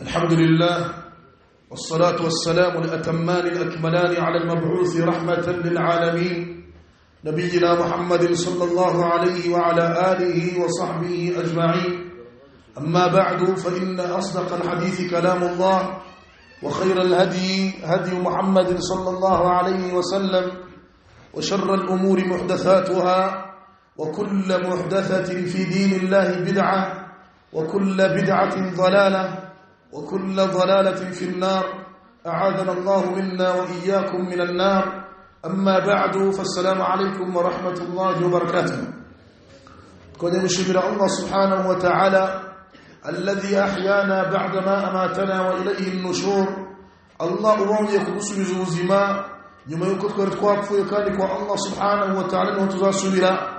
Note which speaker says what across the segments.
Speaker 1: الحمد لله والصلاة والسلام الأتمان الأكملان على المبعوث رحمة للعالمين نبينا محمد صلى الله عليه وعلى آله وصحبه أجمعين. أما بعد فإن أصدق الحديث كلام الله وخير الهدي هدي محمد صلى الله عليه وسلم وشر الأمور محدثاتها وكل محدثة في دين الله بدعة وكل بدعة ضلالة وكل ضلالة في النار. أعاذنا الله منا وإياكم من النار. أما بعد فالسلام عليكم ورحمة الله وبركاته. كنا نشكر الله سبحانه وتعالى الذي أحيانا بعدما أماتنا وإليه النشور. الله أمام يكبس بزوزما يوم يكتكر تقوى فيكانك الله سبحانه وتعالى وتزاسبلا.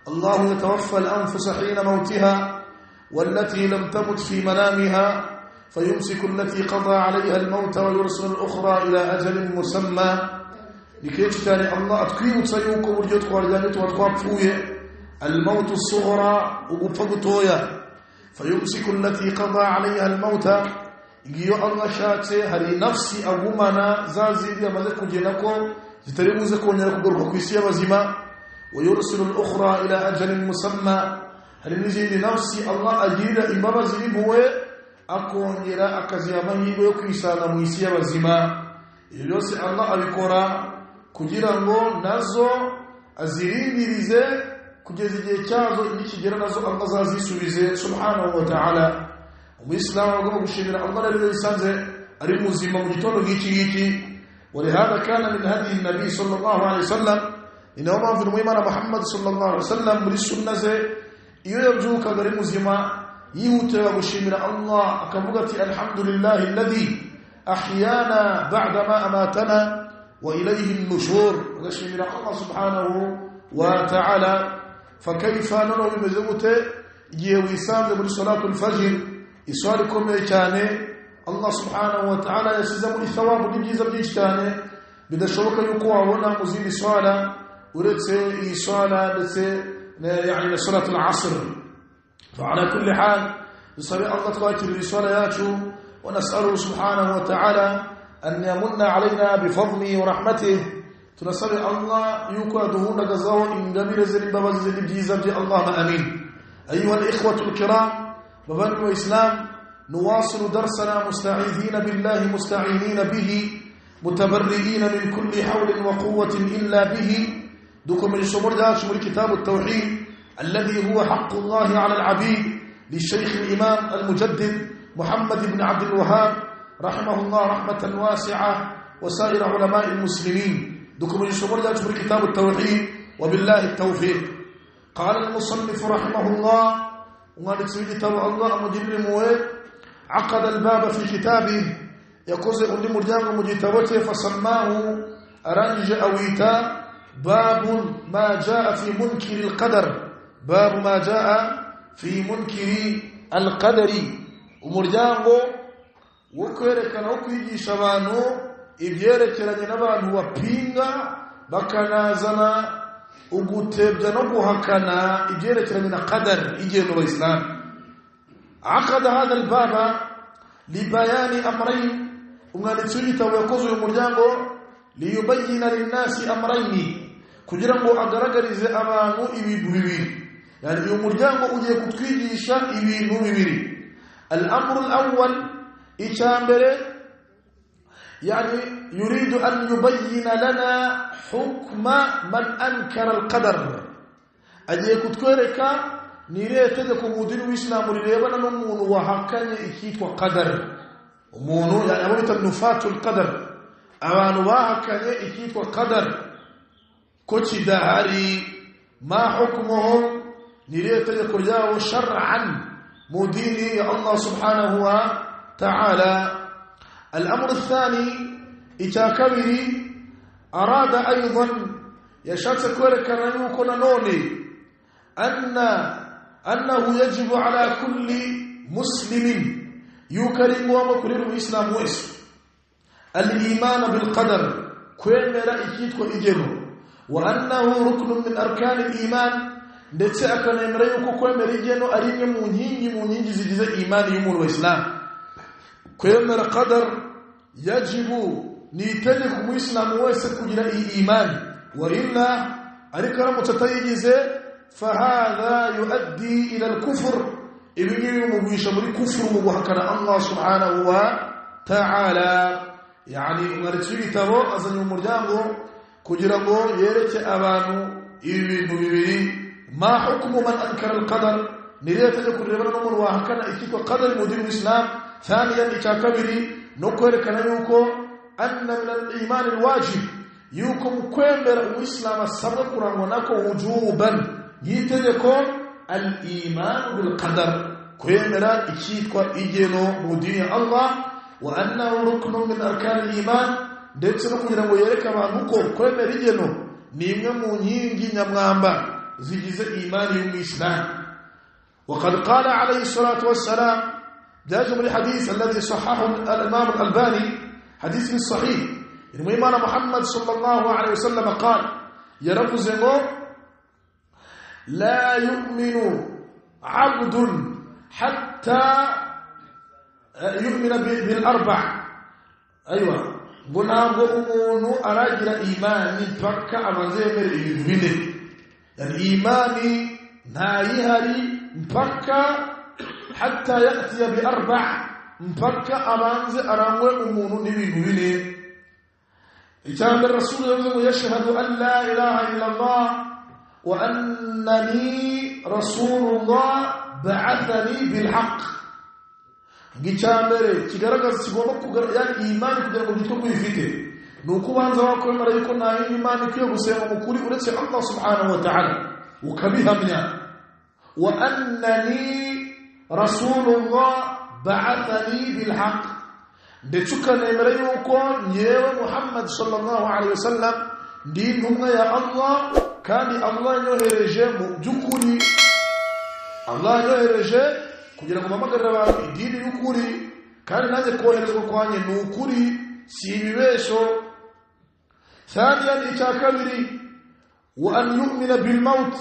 Speaker 1: الله يتوفى الأنفس حين موتها والتي لم تمت في منامها فيمسك التي قضى عليها الموت ويرسل الأخرى إلى أجل مسمى لكي يجتاني الله أتقيم تسيوكم ورجتك ورجانيت واتقابفوه الموت الصغرى وقفقتويا فيمسك التي قضى عليها الموت يجيو الله شاتي هل نفسي أغمنا زازي دي ملك جنكو زتريموزكو نيركو بركوكيسيا وزما ويرسل الأخرى إلى أجل مسمى هل نجي لنفسي الله أجيد إمام زيبوه akongera akaziha amahirwe yo kwisanga mu isi y'abazima. Ibyo byose Allah abikora kugira ngo nazo azirindirize kugeza igihe cyazo nikigera nazo Allah azazisubize subhanahu wa ta'ala. Umuyisilamu agomba gushimira Allah rero yisanze ari muzima mu gitondo nk'iki. ولهذا كان من هدي النبي صلى الله عليه وسلم إنما في المؤمن محمد صلى الله عليه وسلم muri sunna ze iyo yabyuka ari muzima yihutira gushimira Allah akavuga ati alhamdulillahi alladhi ahyana ba'da ma amatana wa ilayhi an-nushur. Gashimira Allah subhanahu wa ta'ala. Fakayfa nano bimezemute igihe wisanze muri salatul fajr iswali komeye cyane Allah subhanahu wa ta'ala yasize muri thawabu n'ibyiza byinshi cyane bidashoboka yuko wabona mu zindi swala uretse iyi swala ndetse yani salatul asr. فعلى كل حال نصلي الله تبارك برسالته ونسأله سبحانه وتعالى أن يمن علينا بفضله ورحمته. تنصلي الله يكادهون جزاء إن جميل زين بوزن بجيزة الله آمين. أيها الإخوة الكرام ببني الإسلام نواصل درسنا مستعيذين بالله مستعينين به متبرئين من كل حول وقوة إلا به. دوكم من الشمر ده شمر كتاب التوحيد الذي هو حق الله على العبيد للشيخ الإمام المجدد محمد بن عبد الوهاب رحمه الله رحمة واسعة وسائر علماء المسلمين. دكم الشمر ده شمر كتاب التوحيد وبالله التوفيق. قال المصنف رحمه الله وقال كتاب الله مجرم عقد الباب في كتابه يقول لمرجان مجتبته فسماه أرنج أويتا باب ما جاء في منكر القدر. باب ما جاء في منكر القدر. umuryango wo kwerekana wo kwigisha abantu ibyerekeranye n'abantu bapinga bakanazana ugutebya no guhakana ibyerekeranye na qadar igeno wa Islam. عقد هذا الباب لبيان امرين. umwanditsi w'igitabo yakoze uyu muryango liyubayyina linnasi amrayni kugira ngo agaragarize abantu ibintu bibiri. يعني uyu muryango ugiye kutwigisha ibintu bibiri. الامر الاول icyambere يعني يريد ان يبين لنا حكم من انكر القدر. agiye kutwereka nirete ko mudiri w'Islam rirebana n'umuntu wahakanye ikitwa qadar. umuntu yabita nufatul qadar abantu bahakanye ikitwa qadar ko kidahari ma hukmuhum nirete ko shar'an مديني الله سبحانه وتعالى. الأمر الثاني إتاكبري أراد أيضا يشاتك وركنا يكون نوني أنه يجب على كل مسلم يكرم ومكرم الإسلام وإسم الإيمان بالقدر كوين مرأيكيت وإجنه وأنه ركن من أركان الإيمان ndetse akanemera yuko kwemera igeno ari imwe mu nkingi zigize imani y'umuntu wa Islam. kwemera qadar yajibu nitegeko muislamu wese kugira imani wa illa ariko aramutatayigize fahadha yuaddi ila al-kufr ibingibi mugwisha muri kufuru mu guhakana Allah subhanahu wa ta'ala. Yani umwaritsibitabo azanye umuryango kugira ngo yereke abantu ibintu bibiri ma hukmu man ankara al-qadar nirete kurebana no mu wahakana ikitwa qadar mu dini Islam. Thaniyan itakabiri no kwerekana yuko anna min al-iman al-wajib yuko kwemera uislamu asabwa kurangwa nako wujuban yitegeko al-iman bil qadar kwemera ikitwa igeno mu dini Allah wa annahu ruknun min arkan al-iman ndetse no kugira ngo yereke abantu ko kwemera igeno ni imwe mu nkingi nyamwamba zigize imani y'umwislam. وقد قال عليه الصلاه والسلام جاء من الحديث الذي صححه الامام الألباني حديث صحيح المهم محمد صلى الله عليه وسلم قال يرفز لا يؤمن عبد حتى يؤمن بالأربع. أيوة قلنا بأمون أراجل إيماني فكا أمازيمر إيماني الإيماني نايهري فكا حتى يأتي بأربع فكا أمانزي أرامي أمون نبيبيني. إجابة الرسول يشهد أن لا إله إلا الله وأنني رسول الله بعثني بالحق. gichambere kigaragaza kigomba kugaragaza imani kugira ngo gitwe kwifite nukubanza wakwemera yuko nta imani kiyo gusenga mukuri uretse Allah subhanahu wa ta'ala ukabihamya wa annani rasulullah ba'athani bil haqq ndetse ukanemera yuko yewe Muhammad sallallahu alaihi wasallam ndi intumwa ya Allah kandi Allah yohereje mu byukuri Allah yohereje kugira ngo bamagarira abantu idini y'ukuri kandi naje koherezwa kwanye n'ukuri si ibibesho. Thaniyan icyakabiri wa an yu'mina bil maut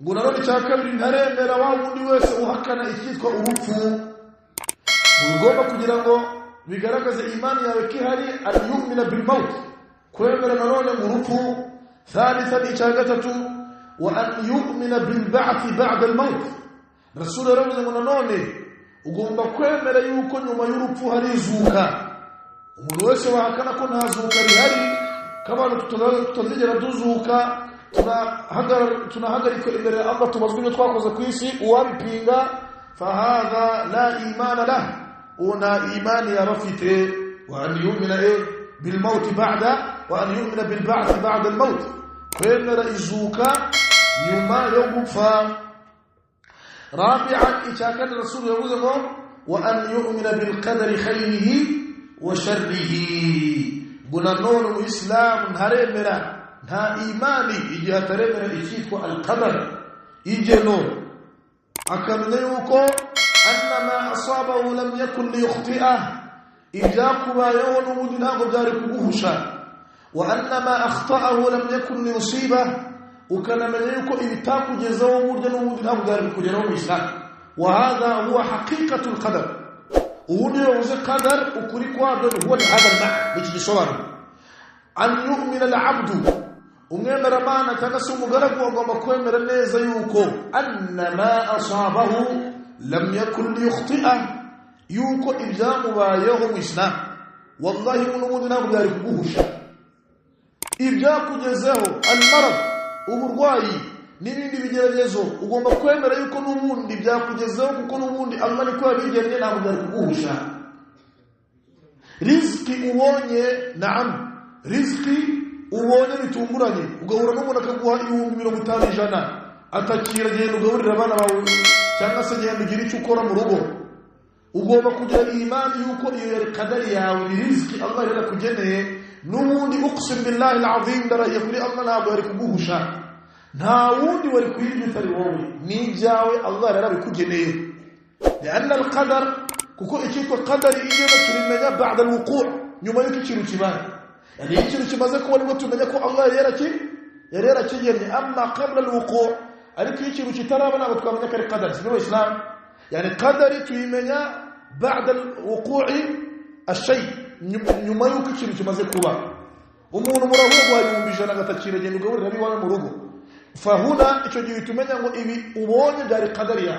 Speaker 1: nguraro icyakabiri ntaremera wa wundi wese uhakana ikitwa urupfu ugomba kugira ngo bigaragaze imani yawe kihari an yu'mina bil maut kwemera nanone mu rupfu. Thalithan icyagatatu wa an yu'mina bil ba'th ba'da al maut Rasul yaravuze ngo nanone ugomba kwemera yuko nyuma y'urupfu hari izuka. Umuntu wese wahakana ko nta zuka rihari kabano tutazigera tuzuka tunahagarika imbere ya Allah tubazwe ibyo twakoze ku isi uwabipinga fahadha la imana lah una imani yarafite wa an yu'mina bil maut ba'da wa an yu'mina bil ba'th ba'da al maut kwemera izuka nyuma yo gupfa. رابعا إتاكد الرسول يقول وأن يؤمن بالقدر خيره وشره. قلنا نون الإسلام هرمنا ها إيماني إجا ترمنا إشيك القدر إجا نون أكمليوكو أن ما أصابه لم يكن ليخطئه إجا قبا يون ودنا قدارك بوهشا وأن ما أخطأه لم يكن ليصيبه وكان مليكو إبتاكو جزاو مردن ومدن أبدار الكجنوم الإسلام. وهذا هو حقيقة القدر وهو يوزي قدر وكريكو هو هذا المعنى نجي صور أن يؤمن العبد وميمر معنا تنسو مغرق ومكوين مرني زيوكو أن ما أصابه لم يكن ليخطئه يوكو إبزام ويوم إسلام والله من مدن أبدار الكجنوم إبجاكو جزاو المرض uburwayi n'ibindi bigeragezo ugomba kwemera yuko n'ubundi byakugezeho kuko n'ubundi Allah niko yabigennye ntabwo byari kuguhusha. Riziki ubonye naam riziki ubonye bitunguranye ugahura n'umuntu akaguha 50,000 atakira genda ugaburira abana bawe cyangwa se genda ugira icyo ukora mu rugo ugomba kugira imani yuko iyo yari kadari yawe riziki Allah yarakugeneye n'ubundi uqsim billahi alazim daraye kuri Allah ntabwo yari kuguhusha nta wundi wari kuyirya utari wowe n'ibyawe Allah yarabikugeneye. لأن القدر kuko ikitwa qadari igena turimenya بعد الوقوع nyuma y'uko ikintu kibaye yani ikintu kimaze kuba nibwo tumenya ko Allah yarakigennye amma qabla الوقوع ariko ikintu kitarabana ngo twamenya ko ari qadari sino Islam yani qadari tuyimenya بعد الوقوع الشيء nyuma yuko ikintu kimaze kuba umuntu murahuye yumvijana gatakira genda ugaburira biwawe mu rugo fahuna icyo gihe tumenya ngo ibi ubonye byari qadariya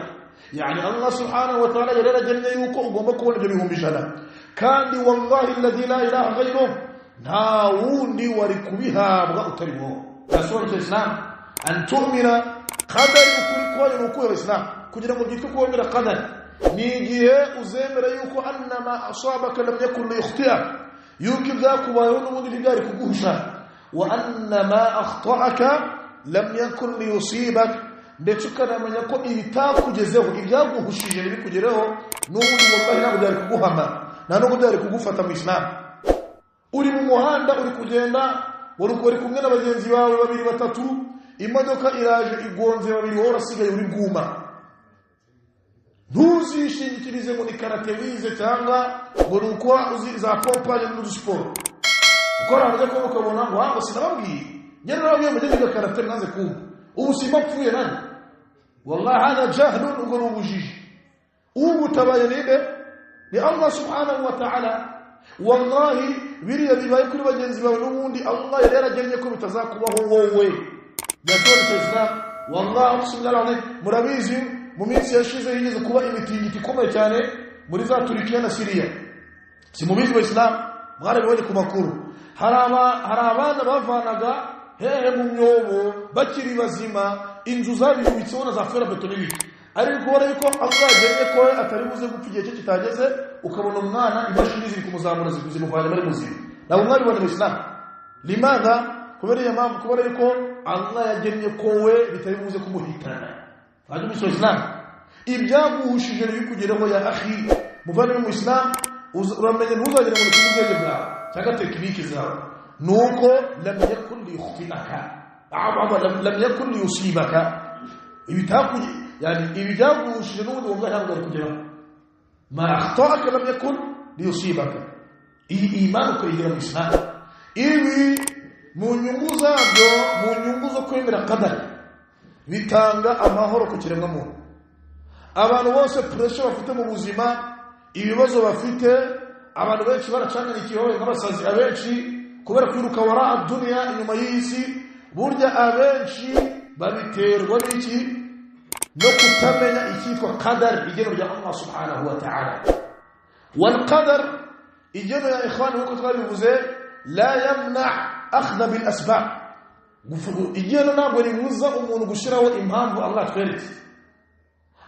Speaker 1: yani Allah subhanahu wa ta'ala yaragennye yuko ugomba kubona ibyo bihumijana kandi wallahi alladhi la ilaha ghayruhu nta wundi wari kubihabwa utari wowe rasul islam an tu'mina qadari ukuri kwayo nuko islam kugira ngo byitwe kuwemera qadari nigiye uzemera yuko annama asabaka lam yakun li ikhtiar yuko byakubayeho n'ubundi byari kuguhusha wa annama akhta'aka lam yakun li yusibak ndetse ukanamenya ko ibitakugezeho ibyaguhushije bikugereho n'ubundi wallahi ntabwo byari kuguhama nta nubwo byari kugufata mu islam uri mu muhanda uri kugenda wari kumwe n'abagenzi bawe babiri batatu imodoka iraje igonze babiri wowe urasigaye uri bwuma ntuzishingikirize ngo ni karate wize cyangwa ngo ni uko uzi za pompaje n'udusiporo ukora hanze ko ukabona ngo hango sinababwiye nyine nababwiye mu gihe karate naze kumva ubu simpapfuye nani wallahi hada jahlun ngo ni ubujiji ubu tabaye ni Allah subhanahu wa ta'ala wallahi biriya bibaye kuri bagenzi bawe n'ubundi Allah yaragennye ko bitazakubaho wowe yatoretse Islam wallahi subhanahu murabizi mu minsi yashize yigeze kuba imitingiti ikomeye cyane muri za Turkiya na Syria si mu bizi Islam mwarabibonye ku makuru hari abana bavanaga hehe mu myobo bakiri bazima inzu zabiyubitseho na za fera betonibiki ariko ubona yuko azagennye ko atari buze gupfa igihe cye kitageze ukabona umwana imashini ziri kumuzamura zimuvana muri muzima nabo mwabibona mu Islam limadha kubera impamvu kubera yuko Allah yagennye ko we bitari buze kumuhitana hanyuma mu Islam ibyaguhushije bikugereho ya akhi muvana mu Islam uramenye ntuzagire mu kubwenge bwawe cyangwa tekiniki zawe nuko lam yakun li yukhtiaka lam yakun li yusibaka ibitakuye yani ibyaguhushije n'ubundi wallahi ntabwo kugeraho ma akhtaka lam yakun li yusibaka iman ukayigira mu Islam ibi mu nyungu zabyo mu nyungu zo kwemera qadar bitanga amahoro ku kiremwa muntu abantu bose pressure bafite mu buzima ibibazo bafite abantu benshi baracanganikiwe nk'abasazi abenshi kubera kwiruka wara dunya inyuma y'isi burya abenshi babiterwa n'iki no kutamenya icyitwa qadar igeno rya Allah subhanahu wa ta'ala wal qadar igeno ya ikhwan uko twabivuze la yamna akhdha bil asbab igeno ntabwo ribuza umuntu gushiraho impamvu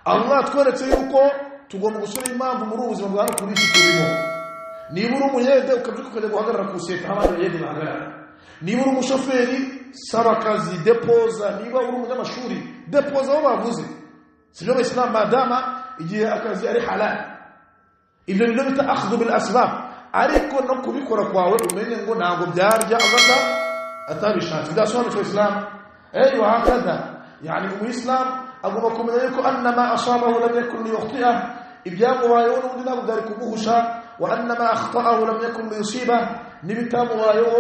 Speaker 1: Allah tweretse yuko tugomba gushyira impamvu muri ubuzima bwa kuri iki turimo niba uri umuyede ukabyuka ukajya guhagarara ku seta abandi bayede bahagarara niba uri umushoferi saba akazi depoza niba uri umunyamashuri depoza aho bavuze sibyo Islam madama igihe akazi ari halal ibyo nibyo bita akhdhu bil asbab ariko no kubikora kwawe umenye ngo ntabwo byarya agata atabishatse byasobanutse Islam wa hakada yani Islam agomba kumenya yuko annama asabahu lam yakun li yukhti'a ibyamubayeho n'ubundi ntabwo byari kumuhusha wa annama akhta'ahu lam yakun li yusiba n'ibitamubayeho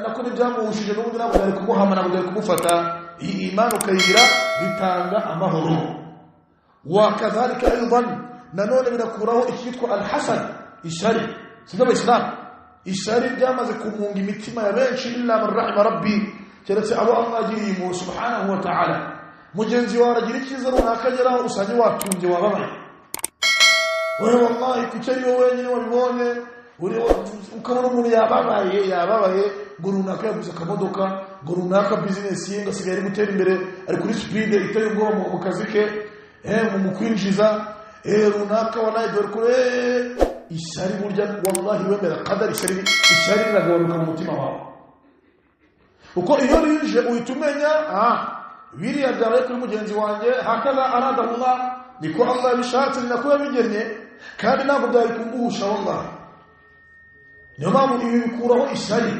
Speaker 1: nakuri byamuhushije n'ubundi ntabwo byari kumuhama ntabwo byari kumufata iyi imani ukayigira bitanga amahoro wa kadhalika aidan nanone binakuraho icyitwa al-hasad ishari sibyo Islam ishari byamaze kumunga imitima ya benshi illa man rahima rabbi keretse abo Allah agiriye mu subhanahu wa ta'ala mugenzi wawe aragira icyiza runaka ageraho usanye watunze wababaye wowe wallahi kucyari wowe wenyine wabibonye ukabona umuntu yababaye ngo runaka yaguze akamodoka ngo runaka business ye ngasigaye ari gutera imbere ari kuri speed iteye ubwoba mu kazi ke mu kwinjiza runaka wanayidore kure ishari burya wallahi wemera qadar ishari riragabanuka mu mutima wawe uko iyo rije uhitumenya biriya byabaye kuri mugenzi wanjye hakaza arada Allah niko Allah bishatse nako yabigennye kandi ntabwo byari kumuhusha wallahi niyo mpamvu ibi bikuraho ishari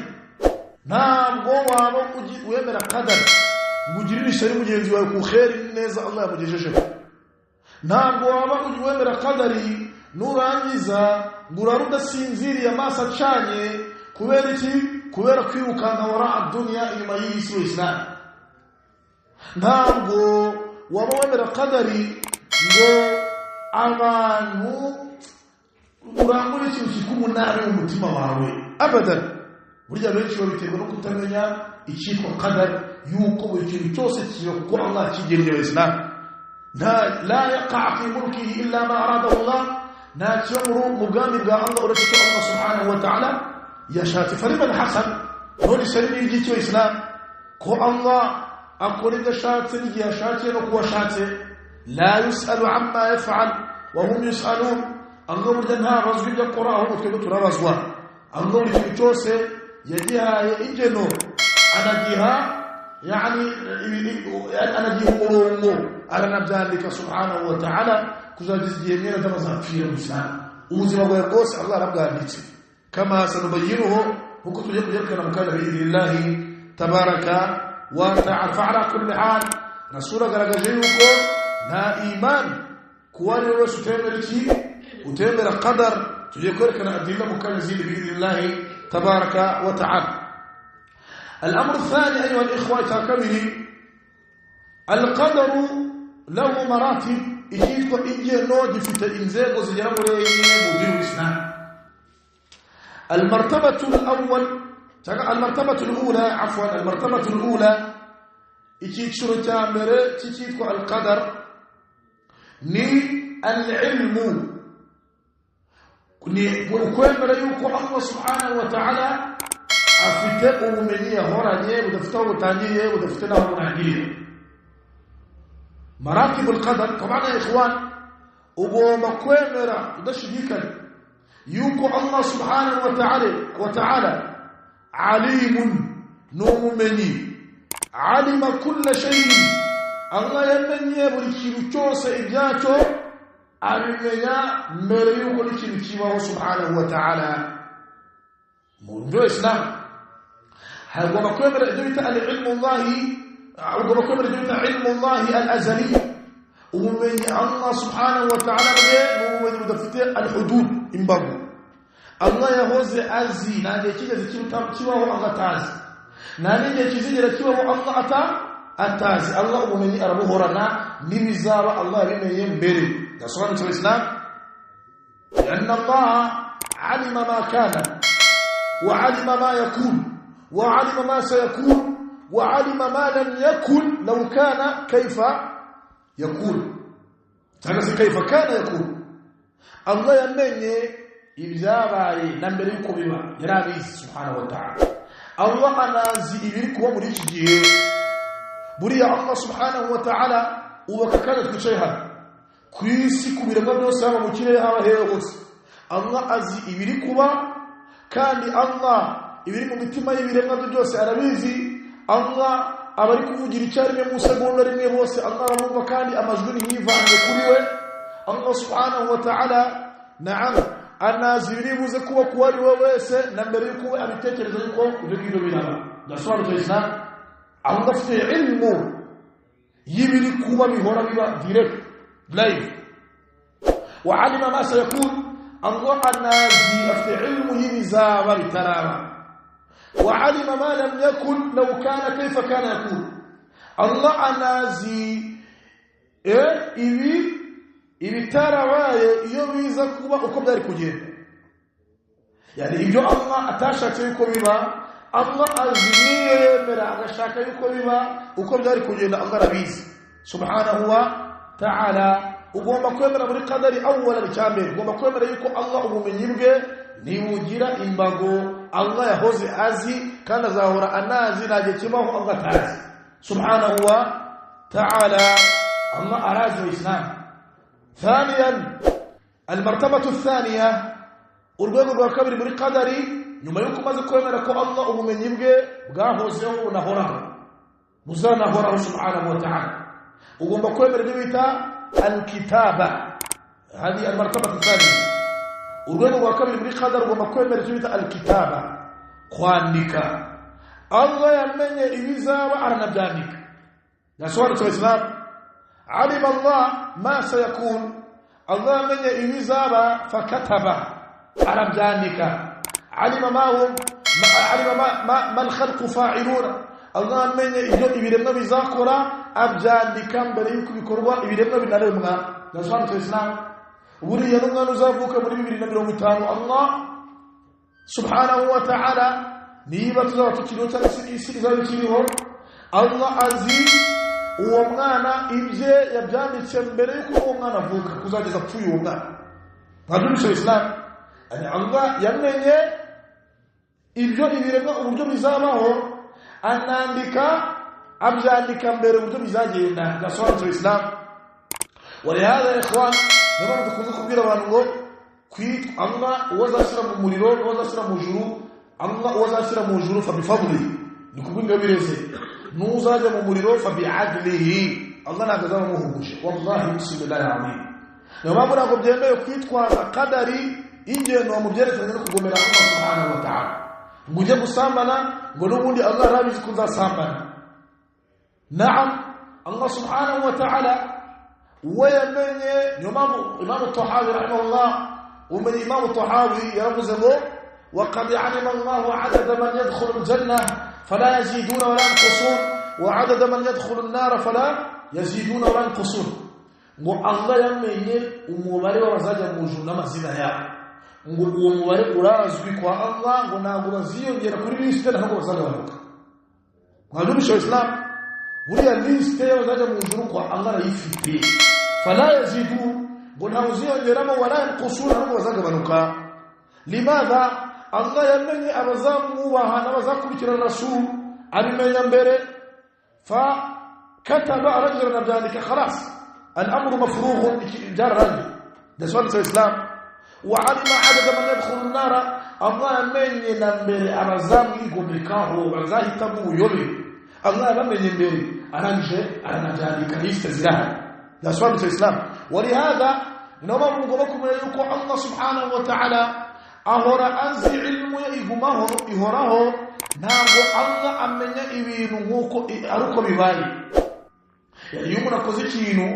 Speaker 1: ntabwo waba wemera qadar ngugirira ishari mugenzi wawe ku kheri neza Allah yamugejejeho ntabwo waba wemera qadari nurangiza ngurara udasinziriye amaso acanye kubera iki kubera kwirukanka wara dunya inyuma y'isi Islam ntabwo waba wemera qadari ngo abantu urangure ikintu kikumunara mu mutima wawe abadan burya benshi babiterwa no kutamenya icyitwa qadar yuko buri kintu cyose kiyo ko Allah kigeneye Islam la yaqa fi mulkihi illa ma arada Allah na cyamuru mugambi bwa Allah uretse Allah subhanahu wa ta'ala yashati faliman hasan none sharri y'icyo Islam ko Allah akora idashatse n'igihe ashatse no kuba ashatse la yusalu amma yaf'al wa hum yusalun Allah burya nta bazwi ibyo akora ahubwo twebwe turabazwa Allah buri kintu cyose yagihaye ingeno anagiha yani anagiha umurongo aranabyandika subhanahu wa ta'ala kuzagiza igihe mwene z'amazapfira mu Islam ubuzima bwawe bwose Allah arabwanditse kama sanubayinuhu huko tujye kuyerekana mu kana bi'idhnillahi tabaraka wa ta'ala fa'ala kulli hal rasula garagaje yuko nta iman kuwari wese utemera iki utemera qadar tujye kuyerekana adilla mu kana bi'idhnillahi تبارك وتعالى الأمر الثاني أيها الإخوة تاكمله القدر له مراتب إجيك وإجي نودي في تإنزاق وزجرم وليه مدير الإسلام المرتبة الأولى إجيك شرطة مرة تجيك القدر ني العلم ukwemera yuko Allah subhanahu wa ta'ala afite ubumenyi yahoranye budafite aho butangiye budafite n'aho burangiriye maratibul qadar طبعا يا اخوان ugomba kwemera udashidikanya yuko Allah subhanahu wa ta'ala alimun n'ubumenyi alima kulla shay'in Allah yamenye buri kintu cyose ibyacyo abimenya mbere yuko n'ikintu kibaho subhanahu wa ta'ala mu Islam hagomba kwemera ibyo bita al-ilmu Allah al-azali ubumenyi Allah subhanahu wa ta'ala n'ubumenyi budafite al-hudud imbago Allah yahoze azi nanjye kigeze kibaho Allah atazi nanjye kizigera kibaho Allah atazi Allah ubumenyi arabuhorana n'ibizaba Allah yabimenye mbere يصوم في الإسلام لأن الله علم ما كان وعلم ما يكون وعلم ما سيكون وعلم ما لم يكن لو كان كيف يكون تعرف كيف كان يكون الله يمني إبزاباري نمبريكم بما يرابي سبحانه وتعالى الله أنازي إبريكم ومريشجيه بريا الله سبحانه وتعالى وككلت كشيها kwisi kubiremwa byose haba mu kirere haba hehe hose Allah azi ibiri kuba kandi Allah ibiri mu mitima y'ibiremwa byose arabizi Allah abari kuvugira icyarimwe mu segonda rimwe bose Allah aramumva kandi amajwi ntiyivange kuri we Allah subhanahu wa ta'ala na'am anazi ibiri buze kuba kuwari we wese na mbere yuko abitekereza yuko ibyo ngibyo biraba ndasobanura Islam Allah afite ilmu y'ibiri kuba bihora biba direct live وعلم ما سيكون الله النازي في علمه بزاب بترابا وعلم ما لم يكن لو كان كيف كان يكون الله النازي ibi tarabaye iyo biza kuba uko byari kugenda yani ibyo Allah atashatse yuko biba Allah aziniye yemera agashaka yuko biba uko byari kugenda Allah arabizi subhanahu wa ta'ala ugomba kwemera muri qadari awwala cyambere ugomba kwemera yuko Allah ubumenyi bwe nibugira imbago Allah yahoze azi kandi azahora anazi naje kibaho Allah tazi subhanahu wa ta'ala Allah arazi Islam ثانيا المرتبة الثانية urwego rwa kabiri muri qadari nyuma yuko maze kwemera ko Allah ubumenyi bwe bwahozeho unahoraho muzanahoraho subhanahu wa ta'ala ugomba kwemera bita الكتابة هذه المرتبة الثانية urwego rwa kabiri muri qadar ugomba kwemera bita الكتابة kwandika Allah yamenye ibizaba aranabyandika yasobanutse Islam علم الله ما سيكون الله yamenye ibizaba fakataba arabyandika علم ما الخلق فاعلون Allah yamenye ibyo ibiremwa bizakora abyandika mbere yuko bikorwa ibiremwa binaremwa yasobanutse Islam buriya n'umwana uzavuka muri 2050 Allah subhanahu wa ta'ala niba tuzaba tukiriho cyangwa isi izaba ikiriho Allah azi uwo mwana ibye yabyanditse mbere yuko uwo mwana avuka kuzageza apfuye uwo mwana nkadurisha Islam Allah yamenye ibyo ibiremwa uburyo bizabaho anandika abyandika mbere uburyo bizagenda gasobanura Islam ولهذا يا اخوان نبغى تكونوا kubwira abantu ngo kwitwa Allah wazashira mu muriro wazashira mu juru Allah wazashira mu juru fa bifadli nikubwira bireze nuzaje mu muriro fa bi'adlihi Allah nagazama muhuguje wallahi bismillahi amin nabwo nako byemeye kwitwa qadari ingendo mu byerekanye no kugomera Allah subhanahu wa ta'ala nguje gusambana ngo nubundi Allah rabizi kuzasambana naam Allah subhanahu wa ta'ala ويمني إمام الطحاوي رحمه الله ومن إمام الطحاوي يرمزه وقد علم الله عدد من يدخل الجنة فلا يزيدون ولا ينقصون وعدد من يدخل النار فلا يزيدون ولا ينقصون الله يمني ومباري ورزاجة موجودة مزينة يا ومباري ورازوك الله ونعبو زيون يركوري بيستان هم ورزاجة ونوك هذا مش الإسلام وليا ليستان ورزاجة موجودة الله يفي فلا يزيدون بنهوزيون يرموا ولا ينقصون هم ورزاجة ونوك لماذا الله يمني أرزام وهانا وزاكم بكرا الرسول أبي ينبري فكتب رجلا ذلك خلاص الأمر مفروغ جار رجل ده سؤال الإسلام وعلم عدد من يدخل النار الله يمني ينبري أرزام يقوم بكاهو وعزاه تبو يولي الله يمني ينبري أنا ذلك يستزداد ده سؤال الإسلام ولهذا نمر لكم يقول الله سبحانه وتعالى ahora anzi ilmu ya igumaho ihoraho ntabwo Allah amenya ibintu nkuko aruko bibaye iyo umuntu akoze ikintu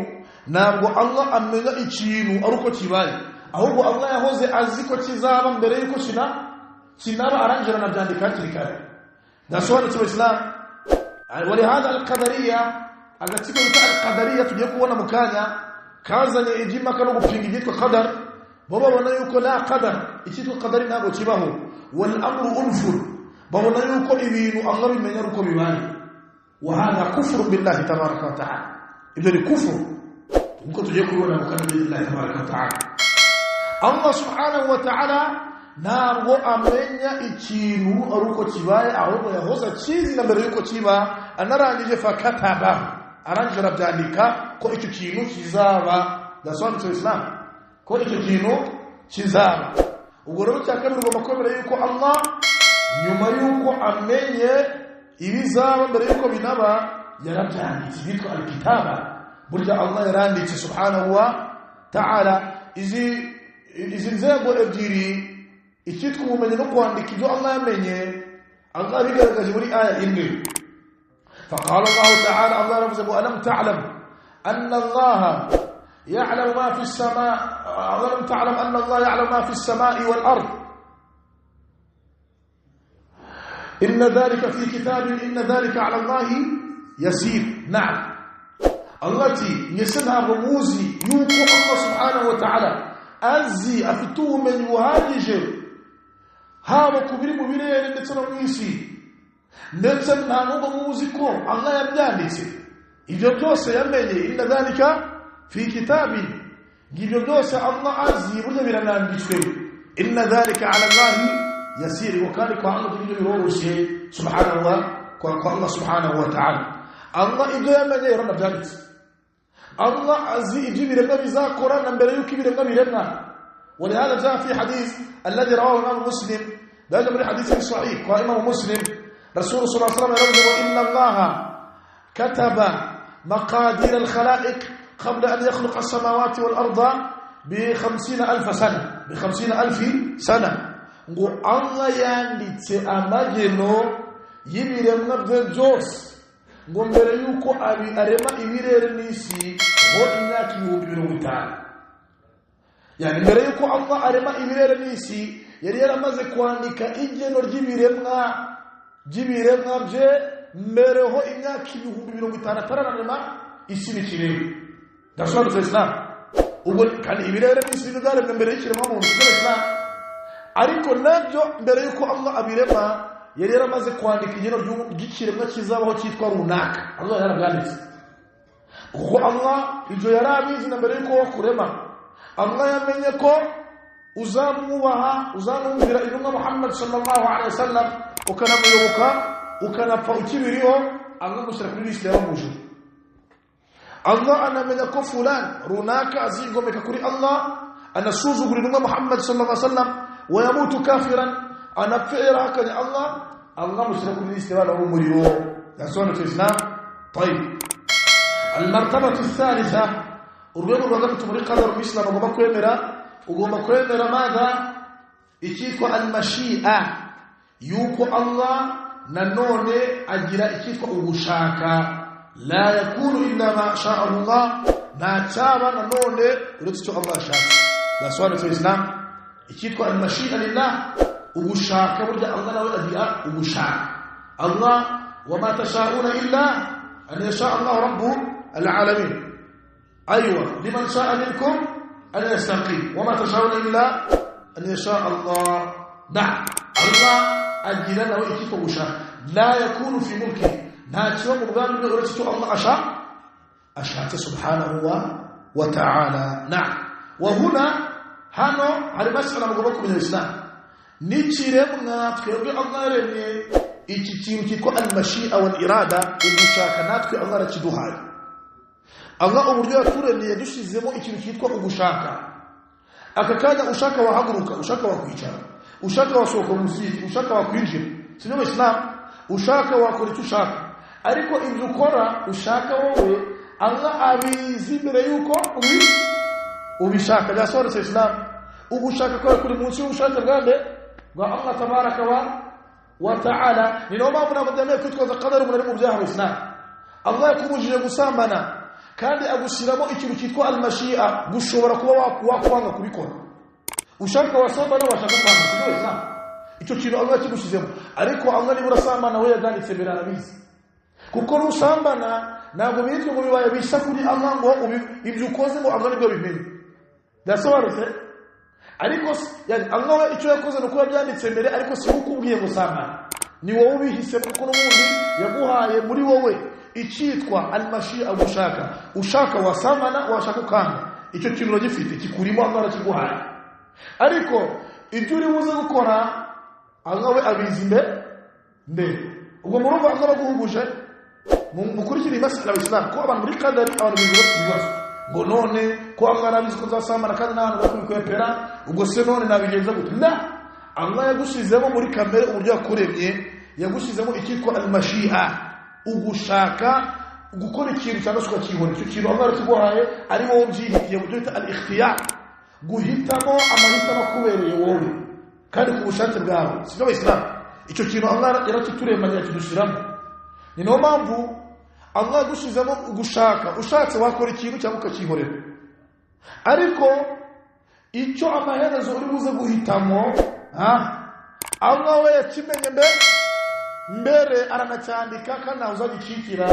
Speaker 1: ntabwo Allah amenya ikintu aruko kibaye ahubwo Allah yahoze azi ko kizaba mbere yuko kinaba arangira na byandika kikare dasobanutse Islam ولهذا القدريه agatsiko bita القدريه tugiye kubona mukanya kazanye ijimaka no gupinga ibyitwa qadar baba bona yuko la qadar ikitu qadari ntabwo kibaho wal amru unfur baba bona yuko ibintu Allah bimenya uko bibaye wa hada kufru billahi tabaraka wa taala ibyo ni kufru uko tugiye kubona mukana billahi tabaraka wa taala Allah subhanahu wa taala ntabwo amenya ikintu uko kibaye ahubwo yahoza kizi na mbere yuko kiba anarangije fakataba arangira byandika ko icyo kintu kizaba dasobanutse Islam ko icyo kintu kizaba ubwo rero cyakabiri ugomba kwemera yuko Allah nyuma yuko amenye ibizaba mbere yuko binaba yarabyanditse bitwa alkitaba burya Allah yaranditse subhanahu wa ta'ala izi nzego ebyiri icyitwa ubumenyi no kwandika ibyo Allah yamenye Allah bigaragaje muri aya imwe فقال الله تعالى الله رفضه ألم تعلم أن الله يعلم ما في السماء ألم تعلم أن الله يعلم ما في السماء والأرض إن ذلك في كتاب إن ذلك على الله يسير نعم التي يسمها رموزي يوكو الله سبحانه وتعالى أزي أفتوه من يهاجر هذا كبير مبينين نتنميسي ndetse nta nubwo muzi ko Allah yabyanditse ibyo byose yamenye inna dhalika fi kitabin ibyo byose Allah azi buryo birananditswe inna dhalika ala Allah yasir wa kana kwa Allah ibyo biroroshye subhanallah kwa Allah subhanahu wa ta'ala Allah ibyo yamenye yaranabyanditse Allah azi ibyo biremwa bizakora na mbere yuko ibiremwa biremwa ولهذا جاء في حديث الذي رواه الإمام مسلم ده من حديث صحيح قال الإمام مسلم رسول صلى الله عليه وسلم يقول إن الله كتب مقادير الخلائق قبل أن يخلق السماوات والأرض ب50,000 سنة ب50,000 سنة الله يanditse amageno y'ibiremwa bye byose ngo mbere yuko arema ibirere n'isi ho imyaka 50,000 yani mbere yuko Allah arema ibirere n'isi yari yaramaze kwandika igeno ry'ibiremwa bye mbere ho imyaka 50,000 ataranarema isi n'ikirere dasobanutse Islam ubwo kandi ibirere n'isi byaremwe mbere y'ikiremwa muntu cy'Islam ariko nabyo mbere yuko Allah abirema yari yaramaze kwandika igeno ry'ikiremwa kizabaho cyitwa runaka Allah yarabwanditse kuko Allah ibyo yarabizi na mbere yuko kurema Allah yamenye ko uzamwubaha uzamwumvira intumwa Muhammad sallallahu alaihi wasallam ukanamuyoboka ukanapfa ukibiriho Allah mushyira kuri liste y'abamuje Allah anamenya ko fulan runaka azigomeka kuri Allah anasuzugura intumwa Muhammad sallallahu alaihi wasallam wayamutu kafiran anapfira akanya Allah mushyira kuri liste y'abamuriro yasona Islam طيب المرتبه الثالثه urwego rwa gatatu muri qadar Islam ugomba kwemera maga icyitwa al-mashi'a yuko Allah nanone agira icyitwa ugushaka la yakunu illa ma sha'a Allah nataba nanone uretse icyo Allah ashaka daswana cyo Islam icyitwa al-mashi'a lillah ugushaka burya Allah nawe agira ugushaka Allah wama tasha'una illa an yasha Allah rabbul alamin aywa liman sha'a minkum أن يستقيم وما تشاءون إلا أن يشاء الله نعم الله أجلنا وإكيف وشاء لا يكون في ملكه ناتشو مقدام من أرسل الله أشاء سبحانه وتعالى نعم وهنا هانو على مسألة مقبلكم من الإسلام نتشيرمنا تخيروا الله رمي إكيكو المشيئة والإرادة ومشاكنات كي الله رتشدوها Allah umuryo yaturemye yadushizemo ikintu cyitwa ugushaka akakanya ushaka wahaguruka ushaka wakwicara ushaka wasohoka musiki ushaka wakwinjira sino Islam ushaka wakora icyo ushaka ariko ibyo ukora ushaka wowe Allah abizi mbere yuko ubishaka byasore Islam ugushaka kwa kuri munsi y'ubushake bwande bwa Allah tabaraka wa ta'ala ni noma muna mudamye kwitwa qadar muri mu byaha Islam Allah yakumujije gusambana kandi agushyiramo ikintu cyitwa al-mashi'a gushobora kuba wakwanga kubikora ushaka wasamba no washaka kwanga kubera icyo kintu Allah kigushizemo ariko Allah ni burasambana we yaganditse birarabizi kuko rusambana ntabwo bitwe ngo bibaye bisha kuri Allah ngo ibyo ukoze ngo Allah nibyo bimenye dasobanutse ariko yani Allah we icyo yakoze no kuba byanditse mbere ariko si ukubwiye gusambana ni wowe ubihise kuko n'ubundi yaguhaye muri wowe icyitwa al-mashi'a ushaka wasamana washaka kanga icyo kintu gifite kikurimo Allah arakiguhaye ariko ibyo uri buze gukora Allah we abizimbe ubwo murumva Allah baguhuguje mukurikira imasala y'Islam ko abantu muri kadari abantu bibazo ngo none ko Allah arabizi ko zasamana kandi n'abantu bakwipera ubwo se none nabigenza gute Allah yagushizemo muri kamere uburyo yakuremye yagushizemo icyitwa al-mashi'a ugushaka gukora ikintu cyangwa se ukakibona icyo kintu Allah aratuguhaye ari wowe byihitiye mu cyita al-ikhtiyar guhitamo amahitamo akubereye wowe kandi ku bushake bwawe sibyo Islam icyo kintu Allah yaratuturemanye yakidushyiramo ni no mpamvu Allah yagushizemo ugushaka ushatse wakora ikintu cyangwa ukakihorera ariko icyo amaherezo uri buze guhitamo Allah we yakimenye mbere aranacyandika kandi uzagicikira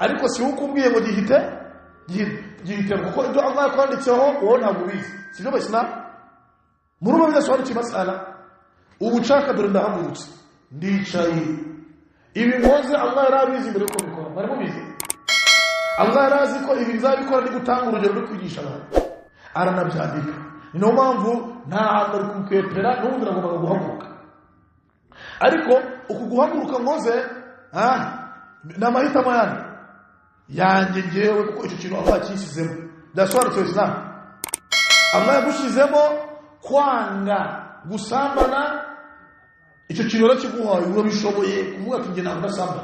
Speaker 1: ariko si ukubwiye ngo gihite kuko ibyo Allah yakwanditseho wowe ntabwo ubizi sibyo Islam muruba bidasobanukira masala ubucaka dore ndahagurutse ndicaye ibi nkoze Allah yarabizi mbere yuko bikora bari mubizi Allah yarazi ko ibi nzabikora ndi gutanga urugero rwo kwigisha abantu aranabyandika ni no mpamvu nta hantu ari kukwepera n'ubundi ngo guhaguruka ariko ukuguhaguruka ngoze n'amahitamo yanjye ngewe kuko icyo kintu Allah yakisizemo ndasobanutse Islam Allah yagushizemo kwanga gusambana icyo kintu rakiguhaye urabishoboye kuvuga ati nge ntabwo ndasambana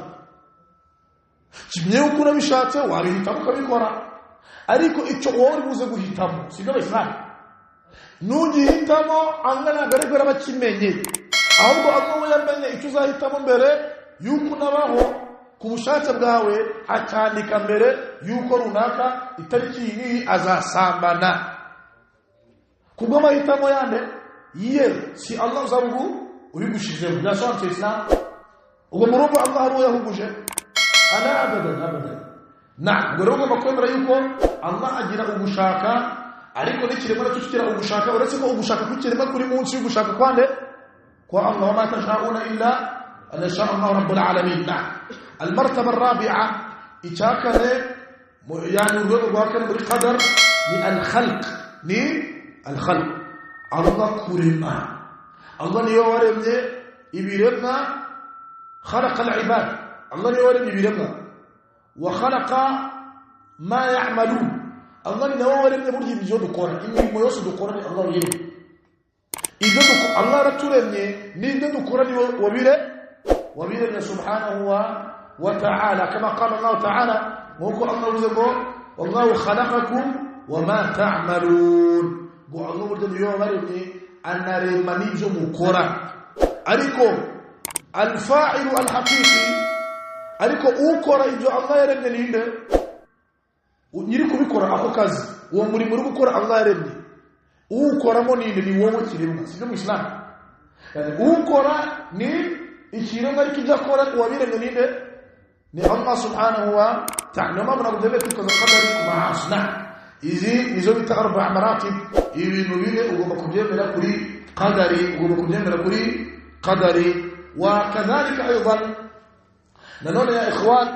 Speaker 1: kimwe uko urabishatse wabihitamo ukabikora ariko icyo wowe buze guhitamo sibyo Islam nugihitamo Allah ntabwo abakimenye ahubwo Allah yamenye icyo uzahitamo mbere yuko nabaho ku bushake bwawe akandika mbere yuko runaka itariki iyi azasambana kubwo mahitamo yande si Allah uzabugu ubigushize byashanze Islam ubwo murumva Allah ari yahuguje ana abadan na ngoroga makwemera yuko Allah agira ugushaka ariko n'ikiremwa tukira ugushaka uretse ko ugushaka kw'ikiremwa kuri munsi y'ugushaka kwande kwa Allah ma tashauna illa an yasha Allah rabbul alamin. المرتبة الرابعة إتاكله يعني وكان بالقدر من الخلق الخلق الله كريما الله يورمنا يبيرنا خلق العباد الله يورمنا يبيرنا وخلق ما يعملون الله يورمنا برضه بيجود القرآن إني ما يوصل القرآن الله يورمنا إذا الله رتولنا نيجد القرآن وبيرنا سبحانه وتعالى كما قال الله تعالى موكو الله يقول والله خلقكم وما تعملون قال الله برضه يورمنا أن رماني جو مكورا أريكو الفاعل الحقيقي أريكو أوكورا إنجو الله يرمني لينده ونيركو بكورا أكو كاز ومري بكورا الله يرمني أوكورا موني لي ومو تشيرمنا سيدو إسلام يعني أوكورا ني إشيرمنا كيجا كورا وميرمني لينده ني الله سبحانه وتعالى ما بنا بدبت كذا قدري مع أصنع إذا نزلت 4 مراتب يبينوبيله وبكجيم لكوري قدري وبكجيم لكوري قدري. وكذلك أيضا نقول يا إخوان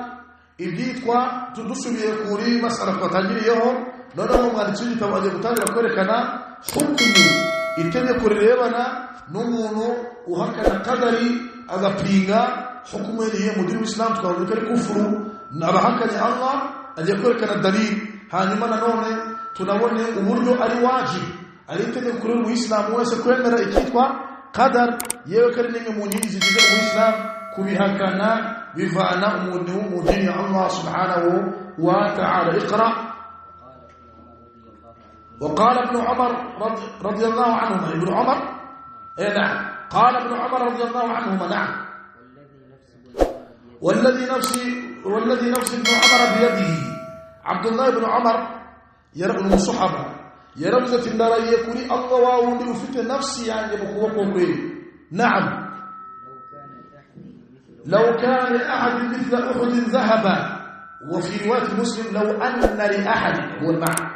Speaker 1: إديت كوا تدرسوا بيكوري مسألة قتالي يوم نقولهم على تيجي توادي قتالي لكوري كنا حكم إتني كوريبنا نمونو وهكذا قدري هذا بينغا حكم اللي هي مدير الإسلام تقول لك كفر نبى هكذا الله اللي يقول كنا الدليل hanyuma nanone tunabone uburyo ari waji ari itegeko kuri Uislamu wese kwemera ikitwa qadar yewe kari ninge mu nyingi zigize Uislamu kubihakana bivana umuntu mu dini ya Allah subhanahu wa ta'ala. اقرأ. وقال ابن عمر رضي الله عنهما ابن عمر نعم قال ابن عمر رضي الله عنهما نعم والذي نفس ابن عمر بيده عبد الله بن عمر يرى المصحبة يرمزة النار يقول الله واولي وفت نفسي يعني بقوة نعم لو كان لأحد مثل أحد ذهبا وفي رواية مسلم لو أن لأحد هو المعنى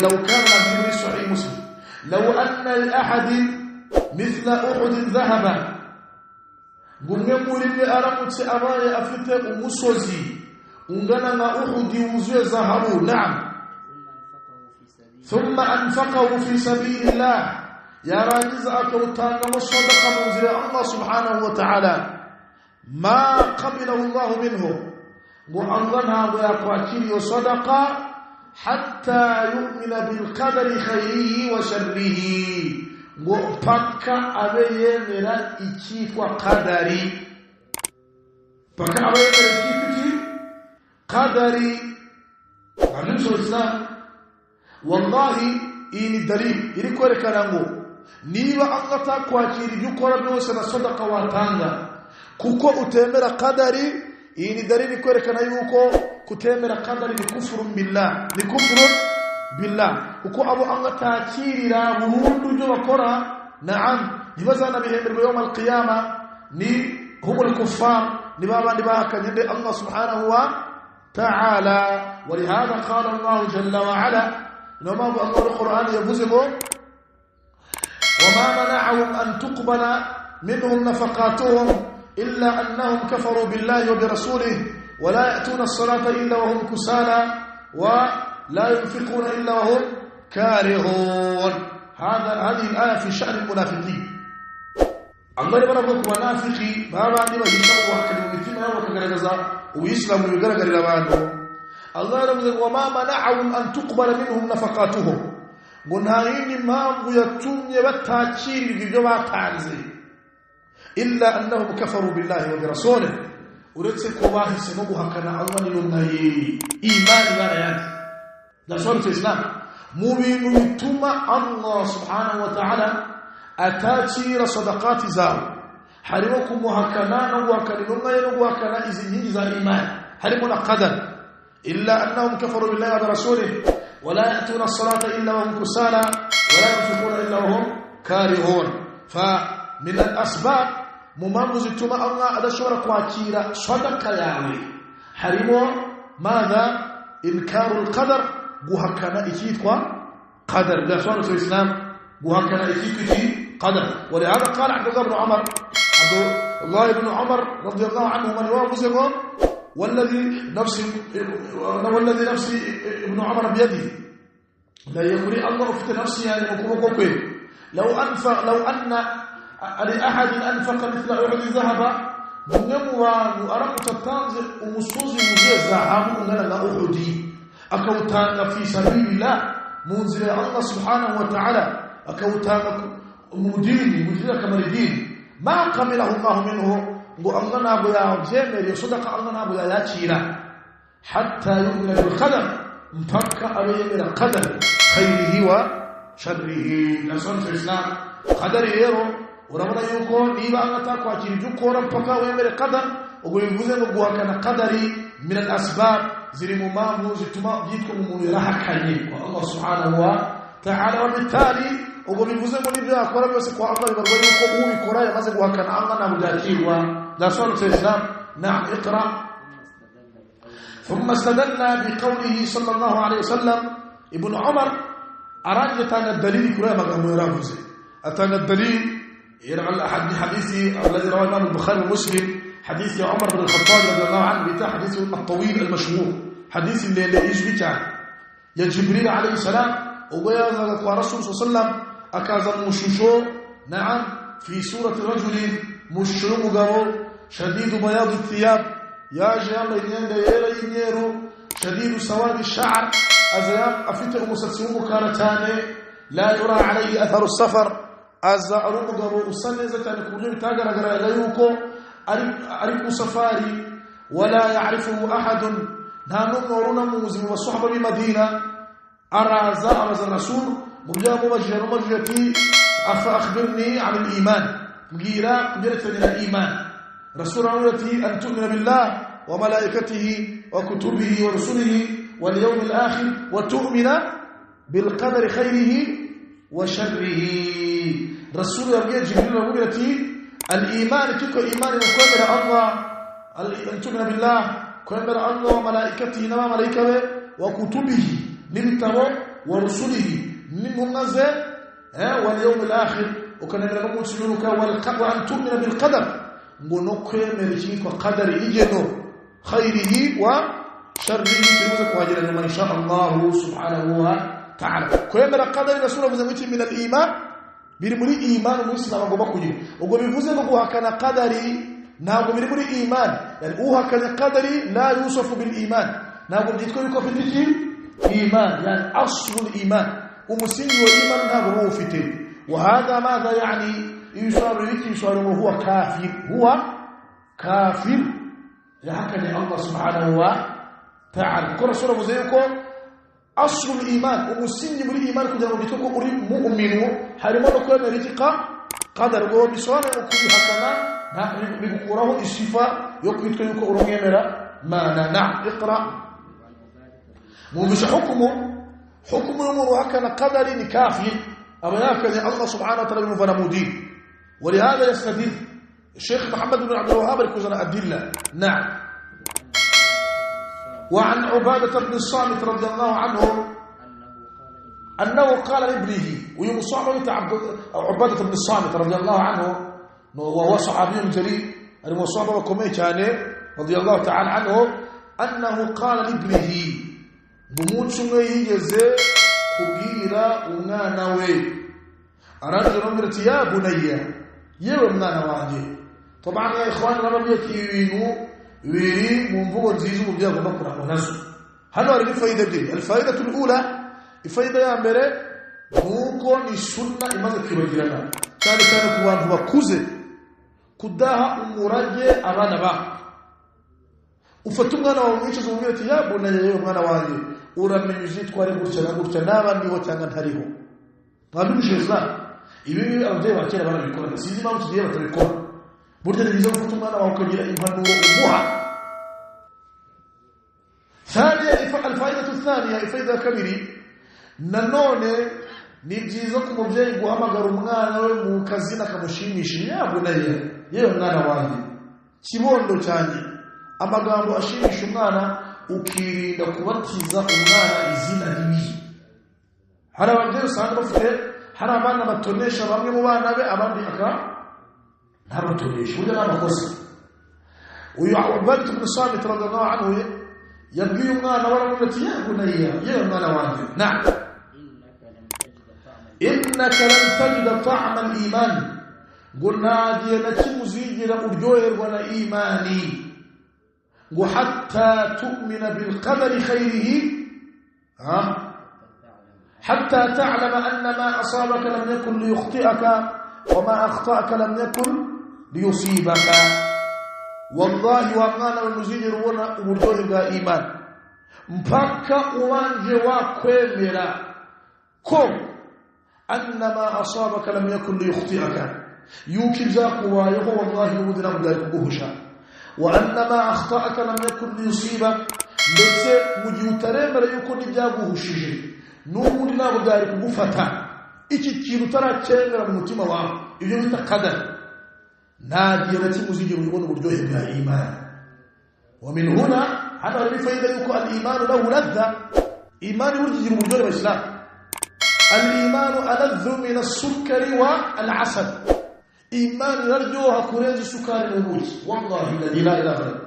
Speaker 1: لو كان في صحيح مسلم لو أن لأحد مثل أحد ذهبا قلنا مولي أرمت أماني أفتة ومسوزي ungana na Uhud uzwe dhahabu naam thumma anfaqahu fi sabilillah ya rajiza akutanga musadaqa munzila Allah subhanahu wa ta'ala ma qabilahu Allah minhu wa Allah wa yaqakiri sadaqa hatta yu'mina bil qadari khayrihi wa sharrihi wa pakka abeyemera ikitwa qadari pakka abeyemera ikitwa قدري معلوم شو الإسلام والله إني دليل إني كوري كلامه نيبا الله تقوى كيري يقول بيوسنا صدقة واتانا كوكو أتمر قدري إني دليل كوري كلامه كتمر قدري لكفر بالله كوكو أبو الله تأكيري لا ورود جو كورا نعم لماذا نبيهم يوم القيامة ني هم الكفار نبا كان الله سبحانه تعالى. ولهذا قال الله جل وعلا لما الله القرآن يبزمه وما منعهم أن تقبل منهم نفقاتهم إلا أنهم كفروا بالله وبرسوله ولا يأتون الصلاة إلا وهم كسالى ولا ينفقون إلا وهم كارهون. هذه الآية في شأن المنافقين. الله يبارك منافقي بابا عندي ما يشرب وحكي مثلنا وكغرغزا ويسلم ويغرغر لبانه. الله يرمز وما منعهم أن تقبل منهم نفقاتهم منهين ما يتم يبتاكير بجوا تانزي إلا أنهم كفروا بالله وبرسوله ورتسك واحد سنبوها كان الله لنهي إيمان غير ده سورة الإسلام مبين يتم الله سبحانه وتعالى أتاكير صدقات زاو حرمكم وهكذا وهكذا وهكذا إذن يجزى إيمان حرمنا قدر إلا أنهم كفروا بالله وبرسوله ولا يأتون الصلاة إلا وهم كسالى ولا ينفقون إلا وهم كارهون. فمن الأسباب ممامزتما الله هذا شورك وكيرا صدق ياوي حرموا ماذا إنكار القدر وهكذا إكيد قدر لا سؤال في الإسلام وهكذا يكفي قدر. ولهذا قال عبد الله بن عمر رضي الله عنه من هو مسلم والذي نفسي ابن عمر بيده لا يقري الله في نفسي يعني مكوكوكي لو أن لأحد أنفق مثل أحد ذهب نموا وأرق تتانزل ومسوزي وزي الزعام ونلا أحدي أكوتان في سبيل الله منزل الله سبحانه وتعالى أكوتان مديني كمردين ما قبله الله منه وأننا بيا جمر يصدق أننا بيا ياتينا حتى يؤمن بالقدر مفكر أبي القدر خيره وشره نسون في الإسلام قدر يرو ورمنا يكون نيبا أنتا كواجي جوكورا بكا ويمر قدر ويقولون بوا كان قدري من الأسباب زي مامو زتما جيتكم من راح كاين والله سبحانه وتعالى وبالتالي ويقولون بوا كورا بس كوا الله يبرئ يكون هو كورا يمسك وكان أننا مداخل ونسون في الإسلام. نعم اقرأ. ثم استدلنا بقوله صلى الله عليه وسلم ابن عمر أراد يتانا الدليل كلها مقام يرافزه أتانا الدليل يرغل أحد حديثي الذي رواه الإمام البخاري ومسلم حديث عمر بن الخطاب رضي الله عنه بتاع حديث الطويل المشهور حديث اللي يجي بتاع يا جبريل عليه السلام ويا رسول صلى الله عليه وسلم أكاز المشوشو نعم في سورة رجل مشرو مغاو شديد بياض الثياب يا جيال ينيرو شديد سواد الشعر أزيام أفتر مسلسل مكارتاني لا يرى عليه أثر السفر أزا أرمغو أصلي زتان كلهم تاغر غيوكو أريك سفاري ولا يعرفه أحد نانو نورنا موزم والصحبة بمدينة أرى زعرز الرسول مجاب مجرتي أخبرني عن الإيمان مجيرا قدرت من الإيمان رسول الله أن تؤمن بالله وملائكته وكتبه ورسله واليوم الآخر وتؤمن بالقدر خيره وشره. رسول الله جبريل ومرتي الإيمان تلك الإيمان وكبر الله أن تؤمن بالله كبر الله وملائكته نما ملائكته وكتبه نمتو ورسله نمنزل واليوم الآخر وكان لهم مسلمك وأن تؤمن بالقدر نقوم مرشيك وقدر إجنو خيره وشره تلوزك واجرا من شاء الله سبحانه وتعالى كما قدر رسول الله من الإيمان برمري إيمان مسلم وبكوني وبيفوزن بها كان قدري نعم برمري إيمان يعني هو كان قدري لا يوصف بالإيمان نعم جيتكم يكون في إيمان يعني أصل الإيمان ومسلم وإيمان نعم روفته وهذا ماذا يعني يشار وهو كافر لهكذا الله سبحانه وتعالى كل سورة مزيكم أصل الإيمان ومسلم بالإيمان كده بيتوكو قريب مؤمن حرمان كل رزق قدر هو بسؤال وكل هكذا بقراه الصفة يكمل كل قرآن يمرا ما نعم اقرأ مش حكمه هكذا قدر كافر أما هكذا الله سبحانه وتعالى فنمودين. ولهذا يستدل الشيخ محمد بن عبد الوهاب الكوزنا أدلة. نعم. وعن عبادة بن الصامت رضي الله عنه أنه قال لابنه ويوم صعبة عبادة بن الصامت رضي الله عنه وهو صحابي جليل المصابة وكميتاني رضي الله تعالى عنه أنه قال لابنه بموت سميه جزاء كبيرة ونانوي أراد رمرت يا بني يوم نانواني طبعا يا إخوان ربيك ويري منبوغ زيزو مبيا غبكرا ونسو هل أريد الفائدة دي الفائدة الأولى الفائدة يا أمبري ممكن السنة إمام الكبيرة كان كوان هو كوزي كداها أمراجي أرانا با ufatungana wa mwicho zumwete yabo na yeye mwana wanjye uramenyuze tware gutya nabandi watanga hariho mwabimuje Islam ibi abavyeyi bakera barabikora sinzi mpamvu tugiye batabikora burya nibizo gutungana wa ukagira impanuro umuha ثانيا الفائده الثانيه الفائده كبيره nanone ni byiza ku mubyeyi guhamagara umwana we mu kazina kamushimisha yabo naye yewe mwana wanjye kibondo cyane amagambo ashimisha umwana ukirinda kubatiza umwana izina ribi hari ababyeyi usanga bafite hari abana batonesha bamwe mu bana be abandi ntabatonesha burya n'amakosa uyu Ubadah ibn Samit radiyallahu anhu yabwiye umwana waravuga ati ya bunayya ya mwana wanjye innaka lam tajida ta'ma al-iman gunadiye na kimuzigira uryoherwa na imani ngo hatta tu'mina bil qadari khayrihi hatta ta'lama anna ma asabaka lam yakun liyukhti'aka wa ma akhta'aka lam yakun liyusibaka wallahi wa mwana wamuzigira ubona uburyohe bwa imani mpaka uwanje wakwemera ko anna ma asabaka lam yakun liyukhti'aka yuki byakubayeho wallahi n'ubudira bwari kuguhusha wa anna ma akhta'aka lam yakun liyusibak ndetse mu gihe utaremera yuko n'ibyaguhushije n'ubundi ntabwo byari kugufata iki kintu utaracyemera mu mutima wawe ibyo bita qadar ntagiye na kimuzigira ubona uburyohe bwa imani wa min huna hano hari faida yuko al-iman lahu ladha imani burjigira uburyohe bw'islam al-iman aladhu min as-sukkari wa al-asal imani yaryoha kurenza isukari n'ubuki wallahi la ilaha illa huwa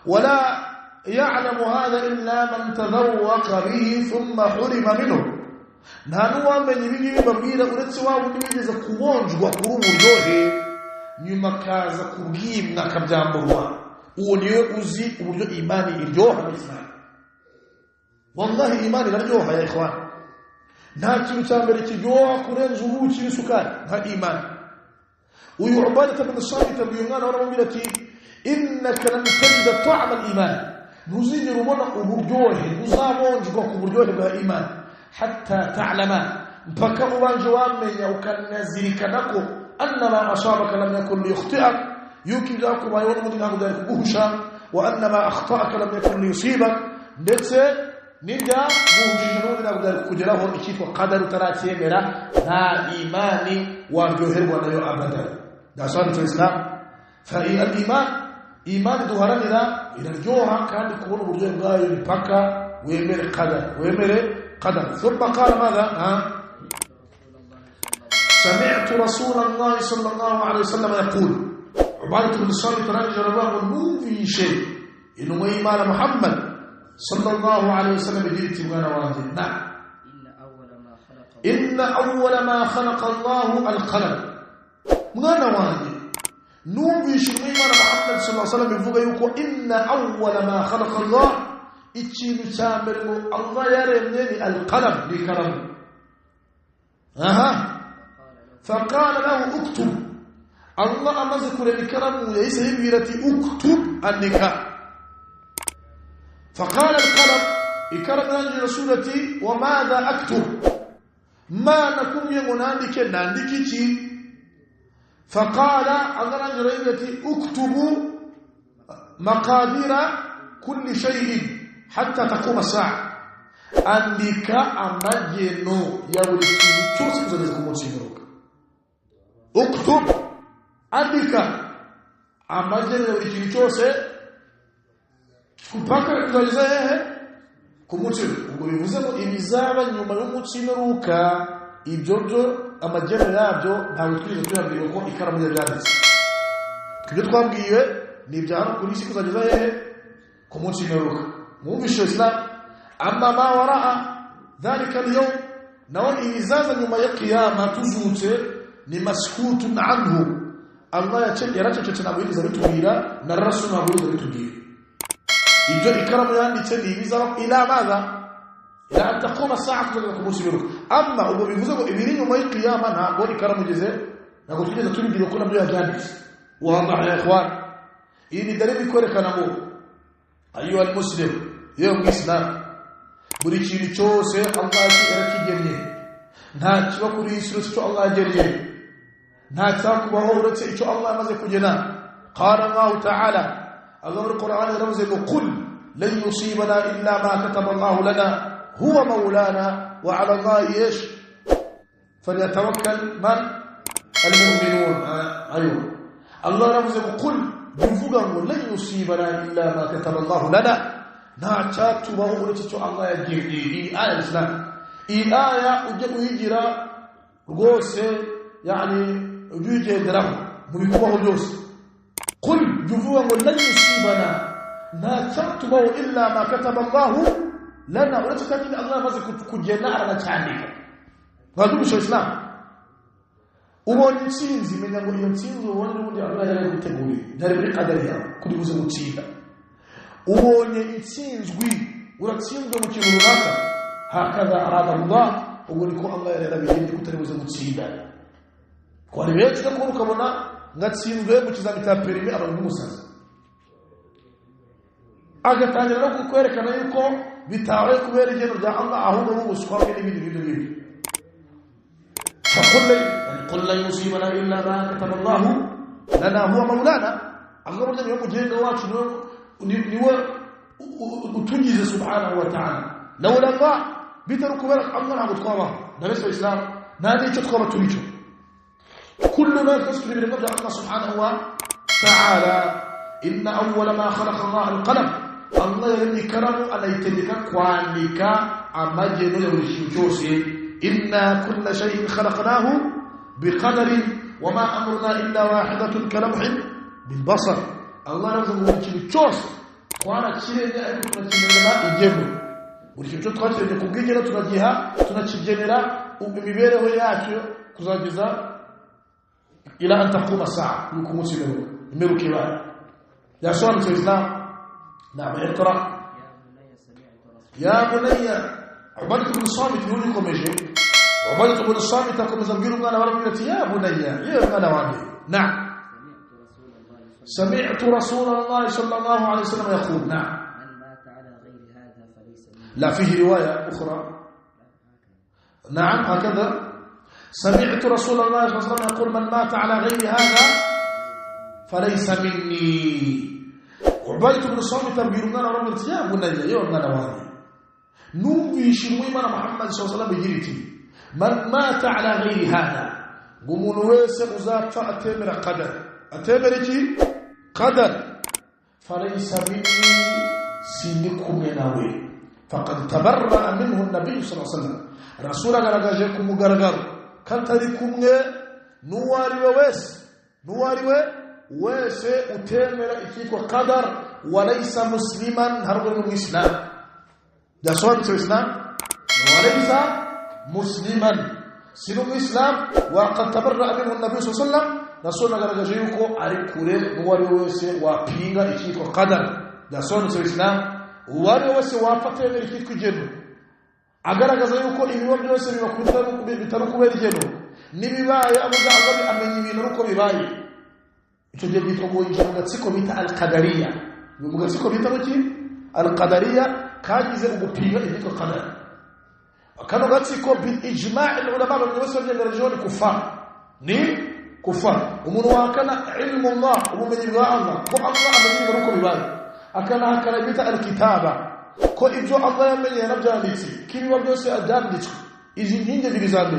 Speaker 1: wala يعلم هذا إلا من تذوق به ثم حرم منه nanu wamenye ibingibi babwira uretse wabo nibigeze kubonjwa kuri uburyohe nyuma kaza kubwimwa akabyamburwa uwo niwe uzi uburyo imani iryoha mu Islam wallahi imani iraryoha ya ikhwan nta kintu cyambere kiryoha kurenza ubuki n'isukari nka imani uyu Ubadah ibn Samit abwiye umwana waramubwira ati innaka lam tajida ta'ma al-iman nuzigera ubona uburyohe uzabonjwa ku buryohe bwa imani hatta ta'lama mpaka ubanje wamenya ukanazirikana ko anna ma asabaka lam yakun liyukhti'ak yuki byakubayeho n'ubundi ntabwo byari kuguhusha wa anna ma akhta'aka lam yakun liyusibak ndetse nibya guhushije n'ubundi ntabwo byari kukugeraho icyitwa qadar utaracyemera nta imani waryoherwa nayo abadan dasanzwe Islam fa al-iman imani duharanira iraryoha kandi kubona uburyo bwayo mpaka wemere qadar thumma qala madha sami'tu rasulullah sallallahu alayhi wasallam yaqul Ubadah ibn Samit radiyallahu anhu fi shay inma imana Muhammad sallallahu alayhi wasallam dirti mwana wanje na inna awwala ma khalaqa Allah al-qalam mwana wanje numvishe umwana Muhammad sallallahu alaihi wasallam bivuga yuko inna awwala ma khalaqa Allah ikintu cyambere ngo Allah yaremye ni al-qalam bikaram faqala lahu uktub Allah amaze kurema ikaramu yahise yibwira ati uktub an-nikah faqala al-qalam ikaramu yanjye rasulati wa madha aktub ma nakumye ngo nandike iki فقال أغرى جريدتي اكتبوا مقادير كل شيء حتى تقوم الساعة عندك أمجنو يولي توسك زدكم وسيمروك اكتب عندك أمجنو يولي توسك kupaka kuzaje kumutiro ubwo bivuze ngo ibizaba nyuma y'umutsimeruka ibyo amajyana yabyo ntabwo twize tuyabwira ko ikaramu yabyanditse twibyo twabwiye ni ibyaro kuri isi kuzageza hehe ku munsi w'imperuka mwumvishe Islam amma ma waraa dhalika al-yawm nawo ibizaza nyuma ya kiyama tuzutse ni maskutun anhu Allah yaracecetse ntabwo yigeze bitubwira na rasul ntabwo yigeze bitubwira ibyo ikaramu yanditse ni ibizaba ila madha ila an taquma as-sa'a ku munsi w'imperuka amma ubwo bivuze ngo ibiri nyuma y'ikiyama ntabwo ikaramu igeze ntabwo tugeze tubibwira ko nabyo yabyanditse wallahi ya ikhwan iyi ni dalili kwerekana ngo ayo al-muslim yo Islam buri kintu cyose Allah yarakigennye nta kiba kuri isi cyo Allah yagennye nta cyakubaho uretse icyo Allah amaze kugena qala Allah ta'ala Allah mu Qur'an yaravuze ngo qul lan yusibana illa ma kataba Allah lana huwa maulana wa 'ala Allah yesh falyatawakkal man al-mu'minun ayo Allah yaravuze ngo qul bivuga ngo lan yusibana illa ma kataba Allah lana nta cyatubaho uretse icyo Allah yagennye iyi aya Islam iyi aya ujye uyigira rwose yani uyigenderaho mu bikubaho byose qul juvuwa ngo lan yusibana nta cyatubaho illa ma kataba Allah lana uretse kandi Allah amaze kugena aranacyandika badumisha Islam ubonye intsinzi menya ngo iyo ntsinzi ubonye n'ubundi Allah yari guteguriye byari muri qadari yawe kuri buze gutsinda ubonye intsinzwi uratsinzwe mu kintu runaka hakaza arada Allah ubwo niko Allah yari yarabigennye kutari buze gutsinda ko ari benshi ko ukabona ngatsinzwe mu kizami cya perime abantu n'umusazi agatangira no kukwerekana yuko bitawe kubera igeno rya Allah ahubwo n'ubuswa n'ibindi bintu قل لا يصيبنا إلا ما كتب الله لنا هو مولانا الله برضه يوم جهد واش نيو وتنجز سبحانه وتعالى لولا الله بيتركوا بالك الله عبد قامه نبي الإسلام نادي تقوم تريجه كلنا تسكن من الله سبحانه وتعالى إن أول ما خلق الله القلم الله يرني كرمه أن يتلك قوانك أما جنو يرشيوسي إنا كل شيء خلقناه بقدر وما أمرنا إلا واحدة كلمح بالبصر الله نفسه ورشيو تشوس قوانا تشيرين أنكم نتشيرين ما يجيبه ورشيو تشوس قاتل يقول جيجنا تنجيها تنجينا وبمبيره وياتيو كزاجزا إلى أن تقوم الساعة يكون مسلمون يمروا كبار يا سؤال في الإسلام نعم اقرأ يا بني عبادة بن الصامت يقول لكم يجي عبادة بن الصامت يقول زمجيروا قال ورمينة يا بني يا أنا وعلي نعم سمعت رسول الله صلى الله عليه وسلم يقول نعم
Speaker 2: من مات على غير هذا فليس مني.
Speaker 1: لا فيه رواية أخرى نعم هكذا سمعت رسول الله صلى الله عليه وسلم يقول من مات على غير هذا فليس مني عبادة بن الصامت يقول لنا رمينة يا بني يا أنا وعلي نوفي شموي من محمد صلى الله عليه وسلم بجريتي من مات على غير هذا قمون ويسق ذات فأتمر قدر أتمرتي قدر فليس مني سنكم يناوي فقد تبرأ منه النبي صلى الله عليه وسلم رسول الله غرغجكم غرغر كان تريكم نواري ويس أتمر إكيك قدر وليس مسلما هرب الإسلام ده سؤال في الإسلام وليس مسلما سنو الإسلام وقد تبرأ منه النبي صلى الله عليه وسلم رسول الله غرغجيكو أريكوري نواري ويسي وابينغا إكيكو قدر ده سؤال في الإسلام واري ويسي وافتين إكيكو جنو agaragaza ibiba byose bitaruko berigeno nibibaye avuga Allah amenye ibintu uko bibaye icyo gihe bitwa ngo injira gatsiko bita al-qadariyya mu gatsiko bita iki al-qadariyya kagize ubupinga ibitwa qadar akano gatsiko bil ijma' al-ulama bose b'religion kufar ni kufar umuntu wakana ilmu Allah ubumenyi bwa Allah ko Allah amenye uko bibaye akana bita al-kitaba ko ibyo Allah yamenye yarabyanditse kibiba byose abyanditswe izi nkinge zibizambe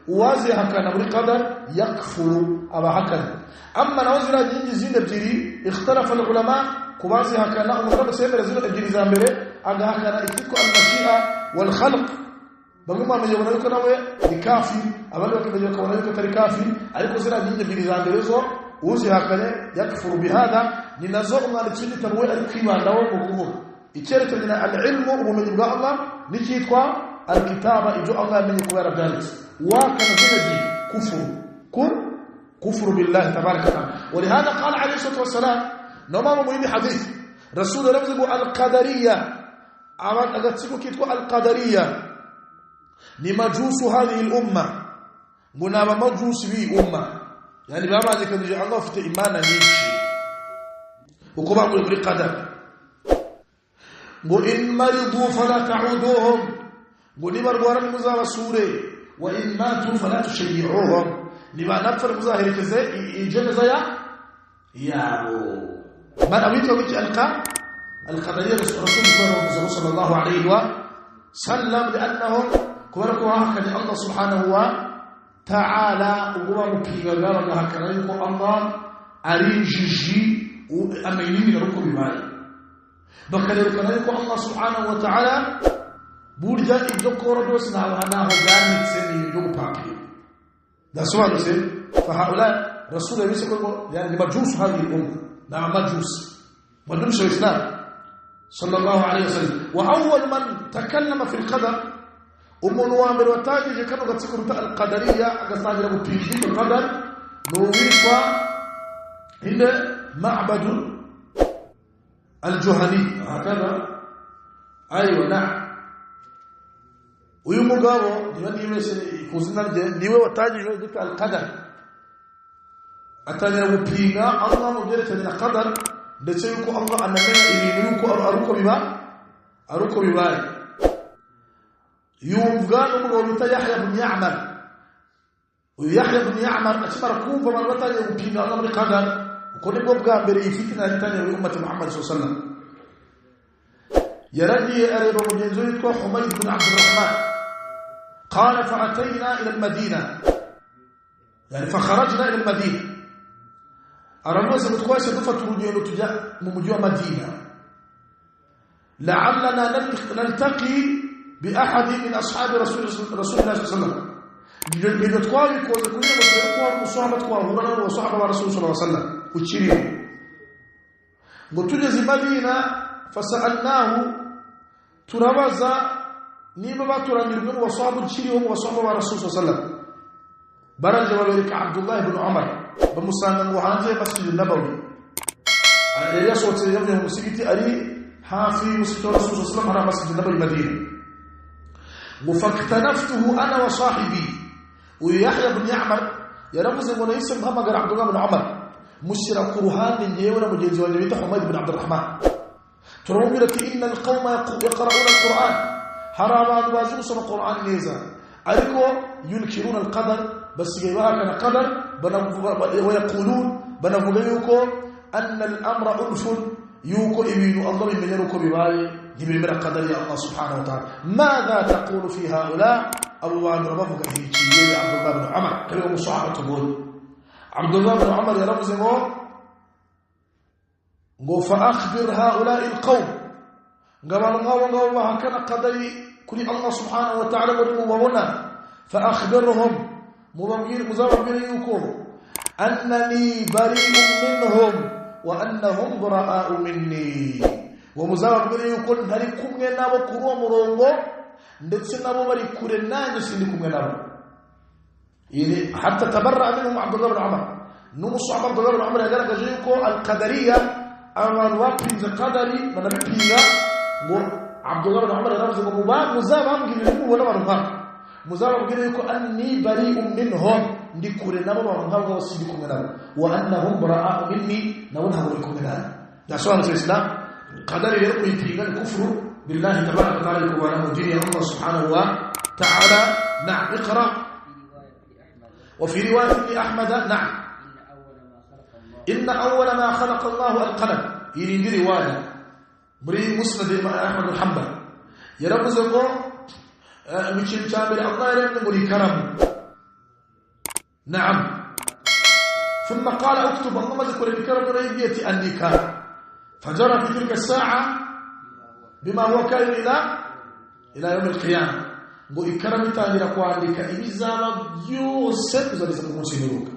Speaker 1: uwazi hakana muri qadar yakfuru abahakana amma nawazira nkinge zinde ebyiri ikhtalafa ulama kubazi hakana umuraba semera zino ebyiri zambere agahakana ikiko al-mashi'a wal khalq bamwe bamenye yuko nawe ni kafi abandi bakamenye ko nawe atari kafi ariko zira nkinge ebyiri zambere zo uzi hakane yakfuru bihada ni nazo umwanditsi w'igitabo ari kwibandaho mu kuvuga icyerekezo al-ilmu ubumenyi bwa Allah nikitwa al-kitaba ibyo Allah yamenye kubera byanditse wakana zinaji kufuru billahi tabaraka taala ولهذا قال عليه الصلاه والسلام نمام من حديث رسول الله يقول القدريه اما اغتسكو kitwa al-qadariyya ni majusu hadhihi al-umma munaba majusi bi umma yani baba zikanje Allah ufite imana nyinshi uko bagwe muri qadar وإن مرضوا فلا تعودوهم ونمر بورن مزار سورة وإن ماتوا فلا تشيعوهم لما نفر مظاهر كذا إيجاد زيا يابو من أبيت وبيت القضية رسول الله صلى الله عليه وسلم لأنهم كبركوا هكذا الله سبحانه وتعالى وهو مكيغا قال هكذا يقول الله أريجي وأمينين ركب معي بكر يقول الله سبحانه وتعالى burya ibyo kora byose naho byanditse ni ibyo gupapira ndasobanutse fa haula rasul yabise ko yani majus hadi umma na majus majus islam sallallahu alayhi wasallam wa awwal man takallama fi al-qadar umuntu wa mbere watagije kano gatsikuruta al-qadariyya agasangira gupinga al-qadar no witwa inde ma'bad al-juhani hakada aywa na'am uyu mugabo niwe kuzina rye niwe watagije gita al-qadar atangira gupinga Allah mu byerekanye na qadar ndetse yuko Allah anamenya ibintu yuko aruko bibaye yumvwa n'umugabo bita Yahya ibn Ya'mar uyu Yahya ibn Ya'mar akimara kumva abantu batangiye gupinga Allah muri qadar uko nibwo bwa mbere ifitina yatanye muri ummati Muhammad sallallahu alaihi wasallam yaragiye areba mugenzi witwa Humayd ibn Abdurrahman قال فأتينا إلى المدينة يعني فخرجنا إلى المدينة أرمز متقوى سدفة رجيون تجاه ممجوة مدينة لعلنا نلتقي بأحد من أصحاب رسول الله صلى الله عليه وسلم بنتقوى يكوى ذكوية وتلقوى مصاحبة وهرانا وصحبة رسول الله صلى الله عليه وسلم وتشيرين متجز مدينة فسألناه تروازا niba baturangirwa n'uwasabu kiriho mu wasaba wa Rasul sallallahu alaihi wasallam baraje babereka Abdullah ibn Umar bamusanga ngo hanze Masjid an-Nabawi ari yasohotse yavuye mu musigiti ari hafi musigiti wa Rasul sallallahu alaihi wasallam ara Masjid an-Nabawi Madina mufaktanaftuhu ana wa sahibi wa Yahya ibn Ya'mar yaravuze ngo nahise mpamagara Abdullah ibn Umar mushyira ku ruhande ngewe na mugenzi wanjye bita Humayd ibn Abdurrahman turamubwira ati inna al-qawma yaqra'una al-Qur'an haraban bazusoma القرآن neza ariko yunkiruna al-qadar basigaye kana qadar ويقولون banavuga yuko anna al-amra unfun yuko ibinu Allah bimenyera uko bibaye ntibimera qadari ya Allah subhanahu wa ta'ala madha taqulu fi haula Allah rabavuga hikiye Abdullah ibn Umar kariyo musahaba tubul Abdullah ibn Umar yaravuze ngo fa akhbir haula al-qawm ngabalo ngabo bahakana qadari kuri Allah subhanahu wa ta'ala bari mubabona fa akhbirhum muzabir yuko annani bari'un minhum wa annahum bara'u minni wa muzabir yuko ntari kumwe nabo kuri uwo murongo ndetse nabo bari kure nanjye sindi kumwe nabo ili hatta tabarra minhum Abdullah ibn Umar numusaba Abdullah ibn Umar yagaragaje yuko al-qadariyya abantu bapinze qadari banabipinga ngo Abdullah ibn Umar yaravuze ngo muzabambwire mubona abantu nkabo muzabambwire yuko anni bari'un minhum ndi kure nabo abantu nkabo bose ndi kumwe nabo wa annahum bara'u minni nabo ntabwo ndi kumwe nabo yasobanutse Islam qadari rero kuyipinga ni kufuru billahi tabaraka ta'ala wa la mudiri Allah subhanahu wa ta'ala na'am iqra وفي رواية لأحمد نعم إن أول ما خلق الله القلم يريد رواية بري مسند أحمد الحنبل يرمز الله مشين شامل الله يرمز بري كرم نعم ثم قال اكتب اللهم اذكر الكرم ريبيتي النكاح فجرى في تلك الساعة بما هو كائن إلى يوم القيامة ngo ikarama itangira kwandika ibizaba byose kuzageza ku munsi w'imperuka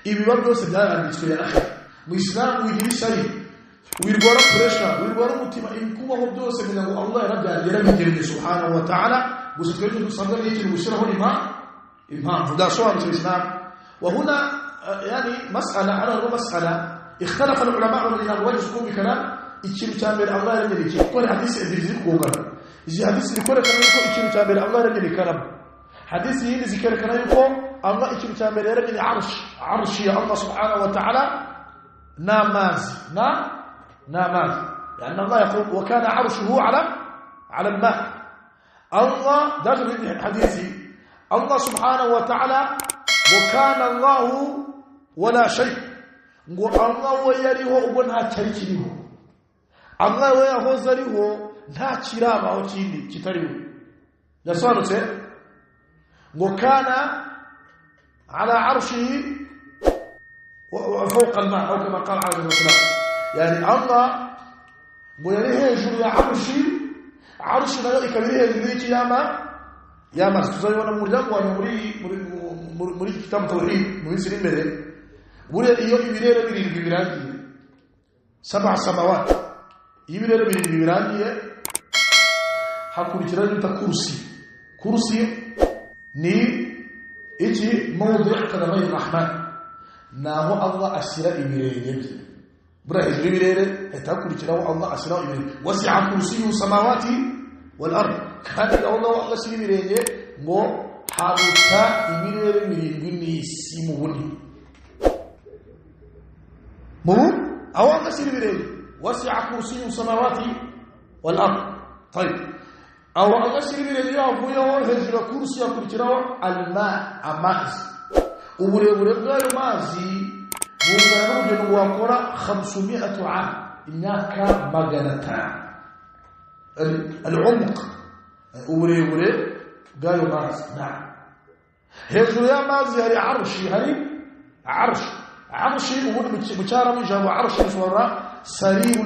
Speaker 1: ibiba byose byaranditswe ya akhi mu Islam wigira isari wirwara pressure wirwara umutima ibikubaho byose kugira ngo Allah yarabyagera bigereye subhanahu wa ta'ala gusa twebwe dusabwa n'iki gushyiraho impamvu dasobanutse Islam wa huna yani mas'ala ala mas'ala ikhtalafa al-ulama min al-wajh bikana ikintu cyambere Allah yaremye ko hadisi ebyiri kugana izi hadisi zikorekana yuko ikintu cyambere Allah yaremye karam hadisi yindi zikerekana yuko Allah ikintu cyambere yaremye arsh ya Allah subhanahu wa ta'ala namaz يعني الله يقول وكان عرشه على الماء الله داخل حديثي الله سبحانه وتعالى وكان الله ولا شيء الله ويريه وبنها تركيه الله ويهوزريه nta kirabaho kindi kitariho yasobanutse ngo kana ala arshihi wa fawqa al-ma' aw kama qala alayhi wasallam yani Allah ngo yari hejuru ya arshi arshi nayo ikabiri hejuru y'ikiyama yama tuzabibona mu muryango wa muri kitabu tawhid mu minsi imbere buriya iyo ibirere birindwi birangiye sab'a samawat ibirere birindwi birangiye hakurikiraho bita kursi ni iki mawdu' qadamay rahman naho Allah asira ibirenge bye buriya hejuru ibirere hatakurikiraho Allah asira ibirenge wasi'a kursiyyu samawati wal ard kandi Allah asira ibirenge ngo haruta ibirere birindwi n'isi mu bunini أو أغسل بريد وسع كرسي السماوات والأرض طيب أو أغسل بريد يعفو يوهج كرسي كرسي الماء أماز وبريد غير مازي وغنو جنوا قرى 500 عام إنك مغنتان العمق وبريد غير ماز نعم هجر يا مازي هري عرشي وهو مشارم جاب عرشي سورة سرير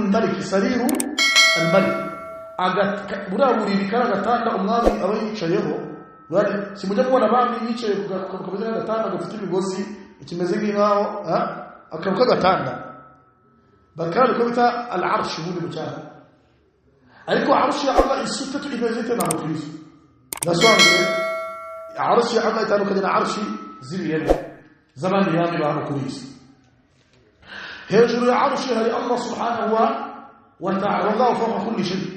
Speaker 1: الملك أجت بنا وريدي كنا قتان أمامي أوي شيئه وهذا سمجد وانا بامي يشيء كبزنا قتان قفتي بقصي يتمزجي معه أكرم كقتان بكار كبتا العرش هو المشارم أيكو عرشي الله الستة إذا زيتنا مفلس نسوان عرشي الله تعالى كذا عرشي زي زمان يامي بها كويس هجر عرشه لله سبحانه وتعالى والله فوق كل شيء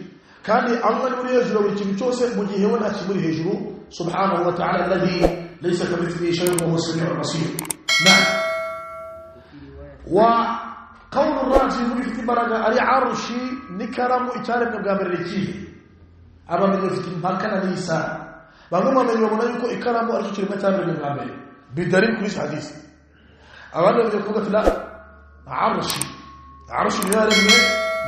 Speaker 1: كان الله يجر ويتمتوس مجيهون أتمر هجره سبحانه وتعالى الذي ليس كمثله شيء وهو السميع البصير نعم وقول الراجي يقول في بركة أري عرشي نكرم إتالة من قابل رجيه أما من يفتن ما كان ليسا وهما من يومنا يكون إكرم أرجو كلمة من قابل بدليل كويس حديث أولا يقول لا عرشي يارب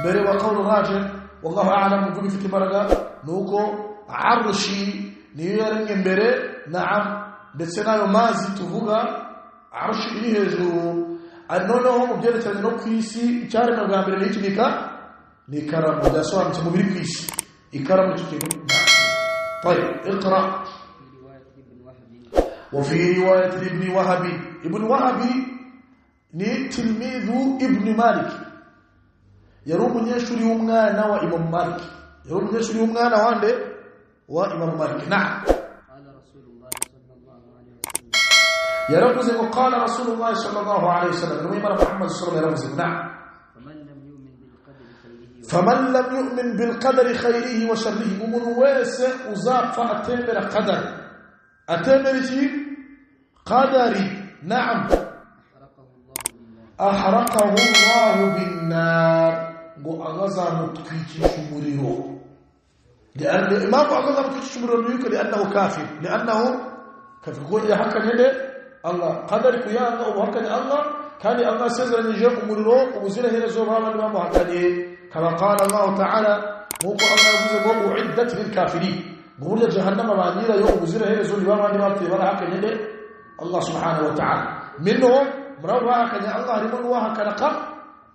Speaker 1: بري وقول الراجل والله أعلم يقول في كبرغا نوكو عرشي نيارب بري نعم بسنا يمازي تفوغا عرشي إليه يزورو أنه مجالة نوكيسي إشارة نوغامر ليش نكرم مداسوان تمبري كيسي إكرم نتكلم طيب اقرأ وفي رواية ابن وهب ni tilmidhu ibn Malik yarumu nyeshuri umwana wa Imam Malik yarumu nyeshuri umwana wande wa Imam Malik na'am qala Rasulullah sallallahu alayhi wasallam yaramuze ngo qala Rasulullah sallallahu alayhi wasallam nabi Muhammad sallallahu alayhi wasallam na'am faman lam yu'min bil qadari khayrihi wa sharrihi mumun wasa uzafa atembera qadari na'am أحرقه الله بالنار وأغزى متكيش شمريرو لأن الإمام أغزى متكيش شمريرو لأنه كافر يقول يا حكا هنا الله قدرك يا الله وحكا الله كان الله سيزر أن يجيب مريرو ومزيله هنا زوبها الإمام حكا كما قال الله تعالى موقع الله يقول وعدت للكافرين قول جهنم معنيرا يوم مزيله هنا زوبها الإمام حكا هنا الله سبحانه وتعالى منهم مروها كان الله رموها كان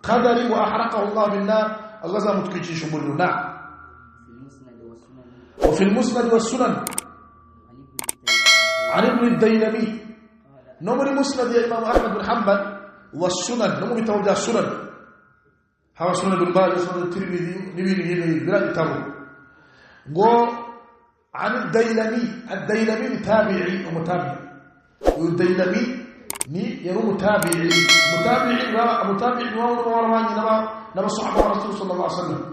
Speaker 1: قدري وأحرقه الله بالنار الله زي متكيشي شمولنا نعم وفي المسند والسنن عن ابن الديلمي نمر المسند يا إمام أحمد بن حنبل والسنن نمر توجه السنن هذا سنن ابن باز سنن الترمذي نبي بلا يتابع عن الديلمي تابعي ومتابع والديلمي ni yaro mutabi'i wa warwani nama sahaba rasul sallallahu alaihi wasallam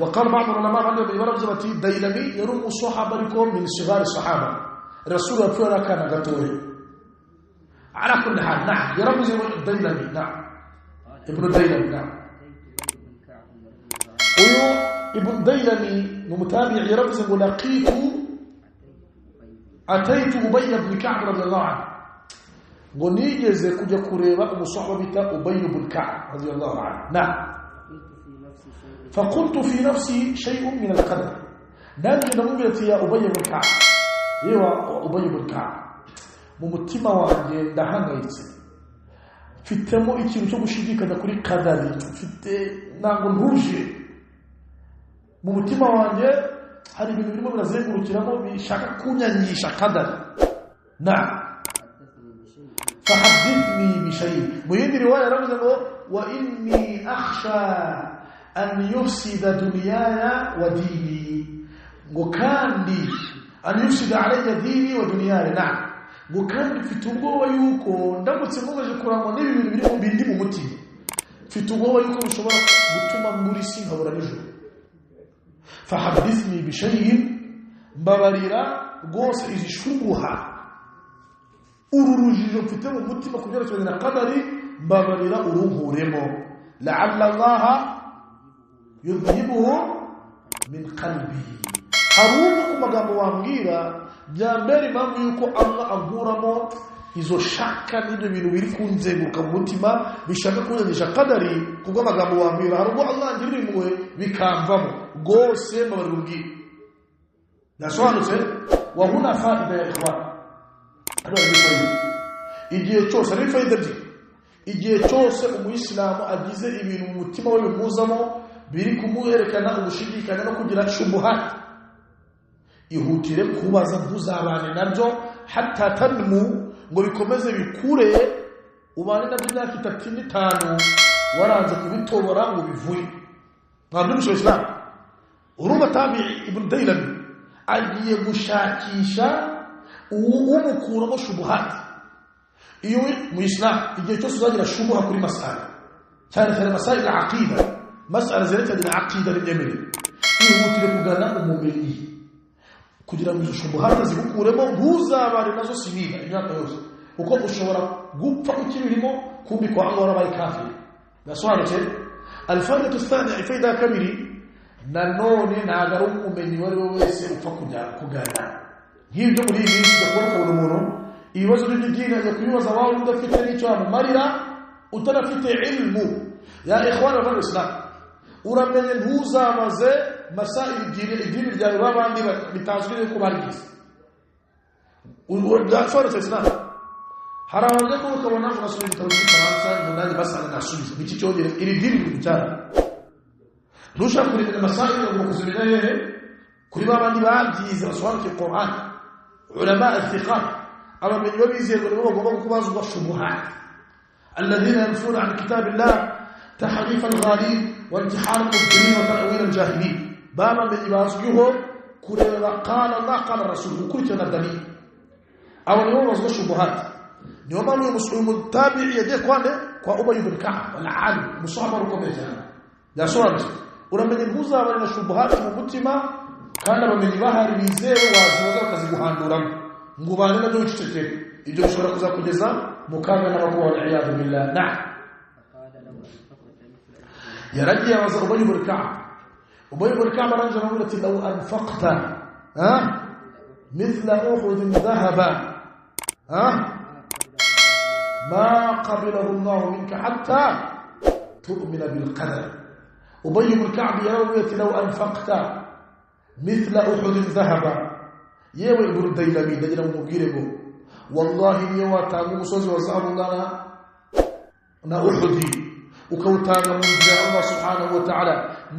Speaker 1: wa qala ba'd ulama عنده بمرجبه الديلمي يرم الصحابه لكم من صغار الصحابه الرسول فينا كان غتوري على كل حال نعم يرم الديلمي نعم ابن الديلمي نعم ابن الديلمي متابع يرمز ولقيت اتيت ابي بن كعب رضي الله عنه ونيجي كوجا كوريبا مصحبه بتا ابي بن كعب رضي الله عنه نعم فقلت في نفسي شيء من القدر نجي نمبيتي يا ابي بن كعب ايوا ابي بن كعب ممتما وانجي دهانيتي fitemo ikintu cyo gushidikanya kuri kadari mfite nango ntuje mu mutima wanjye hari ibintu birimo birazengurukiramo bishaka kunyangisha kadari. فحدثني بشيء. ويدي رواية رمضان وإني أخشى أن يفسد دنياي وديني. وكاندي أن يفسد علي ديني ودنياي. وكاندي في تبوة يوكو ndamutse mugaje kurangwa n'ibintu biri mu bindi mu mutima. في تبوة يوكو bishobora gutuma muri sinkabura nijoro. فحدثني بشيء mbabarira rwose izishubuha ururujijo mfite mu mutima kubyerekeye na qadari mbabarira urunkuremo la'alla Allah yudhibuhu min qalbi. harubu ku magambo wambwira byambere impamvu yuko Allah ankuramo izo shaka n'ibyo bintu biri kunzenguruka mu mutima bishaka kunyangisha qadari kubwo magambo wambwira. harubu Allah angirira imwe bikamvamo rwose mbabarira ubwira. nasobanutse wa huna faida ya ikhwan. igihe cyose ari faida byi igihe cyose umuyisilamu agize ibintu mu mutima we bimuzamo biri kumuherekana ubushidikanya no kugira shubuhat, ihutire kubaza ntuzabane nabyo hatta tanmu ngo bikomeze bikure ubane nabyo imyaka 35 waranze kubitobora ngo bivuye. ntabwo Islam urumva tabi ibn Daylami agiye gushakisha umukuramo shubuhat. iyo mu Islam igihe cyose uzagira shubuha kuri masala cyane cyane masala ya aqida, masala zerekeye na aqida n'imyemerere, ihutire kugana umumenyi kugira ngo shubuhat zigukuremo ntuzabare nazo siniga imyaka yose, kuko ushobora gupfa ukibirimo kumbi kwa Allah warabaye kafiri. nasobanutse alfaida thaniya faida kabiri nanone ntago umumenyi wari wese upfa kugana nk'ibyo muri iyi minsi gakora ukabona umuntu ibibazo by'idini ajya kubibaza wawe udafite n'icyo amumarira utanafite ilmu. ya ikhwana wa Islam uramenye ntuzamaze masail idini ryawe babandi bitazwire ko barigize urudafara Islam. harabaje ko ukabona ngo nasubije ibitabo by'Ifaransa n'andi masala nasubiza iki cyongere iri dini cyane ntushaka kureba masail ngo kuzubira hehe kuri babandi babyize basobanukiye Qur'an. ulama al-thiqat abamenyi babizeye ngo bagomba kubazwa shubuhat alladhina yanfuna an kitabillah tahrif al-ghalib wa intihar al-mubtilin wa ta'wil al-jahilin. baba menyi bazwiho kureba qala Allah qala rasul ukurikirana dalil abo nibo bazwa shubuhat. niyo mpamvu muslimu tabi'i yagiye kwa Ubay ibn Ka'b wal-alim musahaba rukomeza yasobanutse uramenye ntuzabane na shubuhat mu mutima kandi abamenyi bahari bizewe wazibaza bakaziguhanduramo ngo ubane nabyo wicecekere. ibyo bishobora kuzakugeza mu kaga n'abakuba wal-iyadu billah. yaragiye abaza Ubay ibn Ka'b. Ubay ibn Ka'b aranje aramubwira ati law anfaqta mithla Uhud dhahaba ma qabilahu Allah minka hatta tu'mina bil qadar. Ubay ibn Ka'b yaramubwira ati law anfaqta mithla Uhud dhahaba yewe ibn Daylami ndagira umubwire ngo wallahi niyo watanga umusozi wa zahabu na Uhud ukawutanga mu nzira ya Allah subhanahu wa ta'ala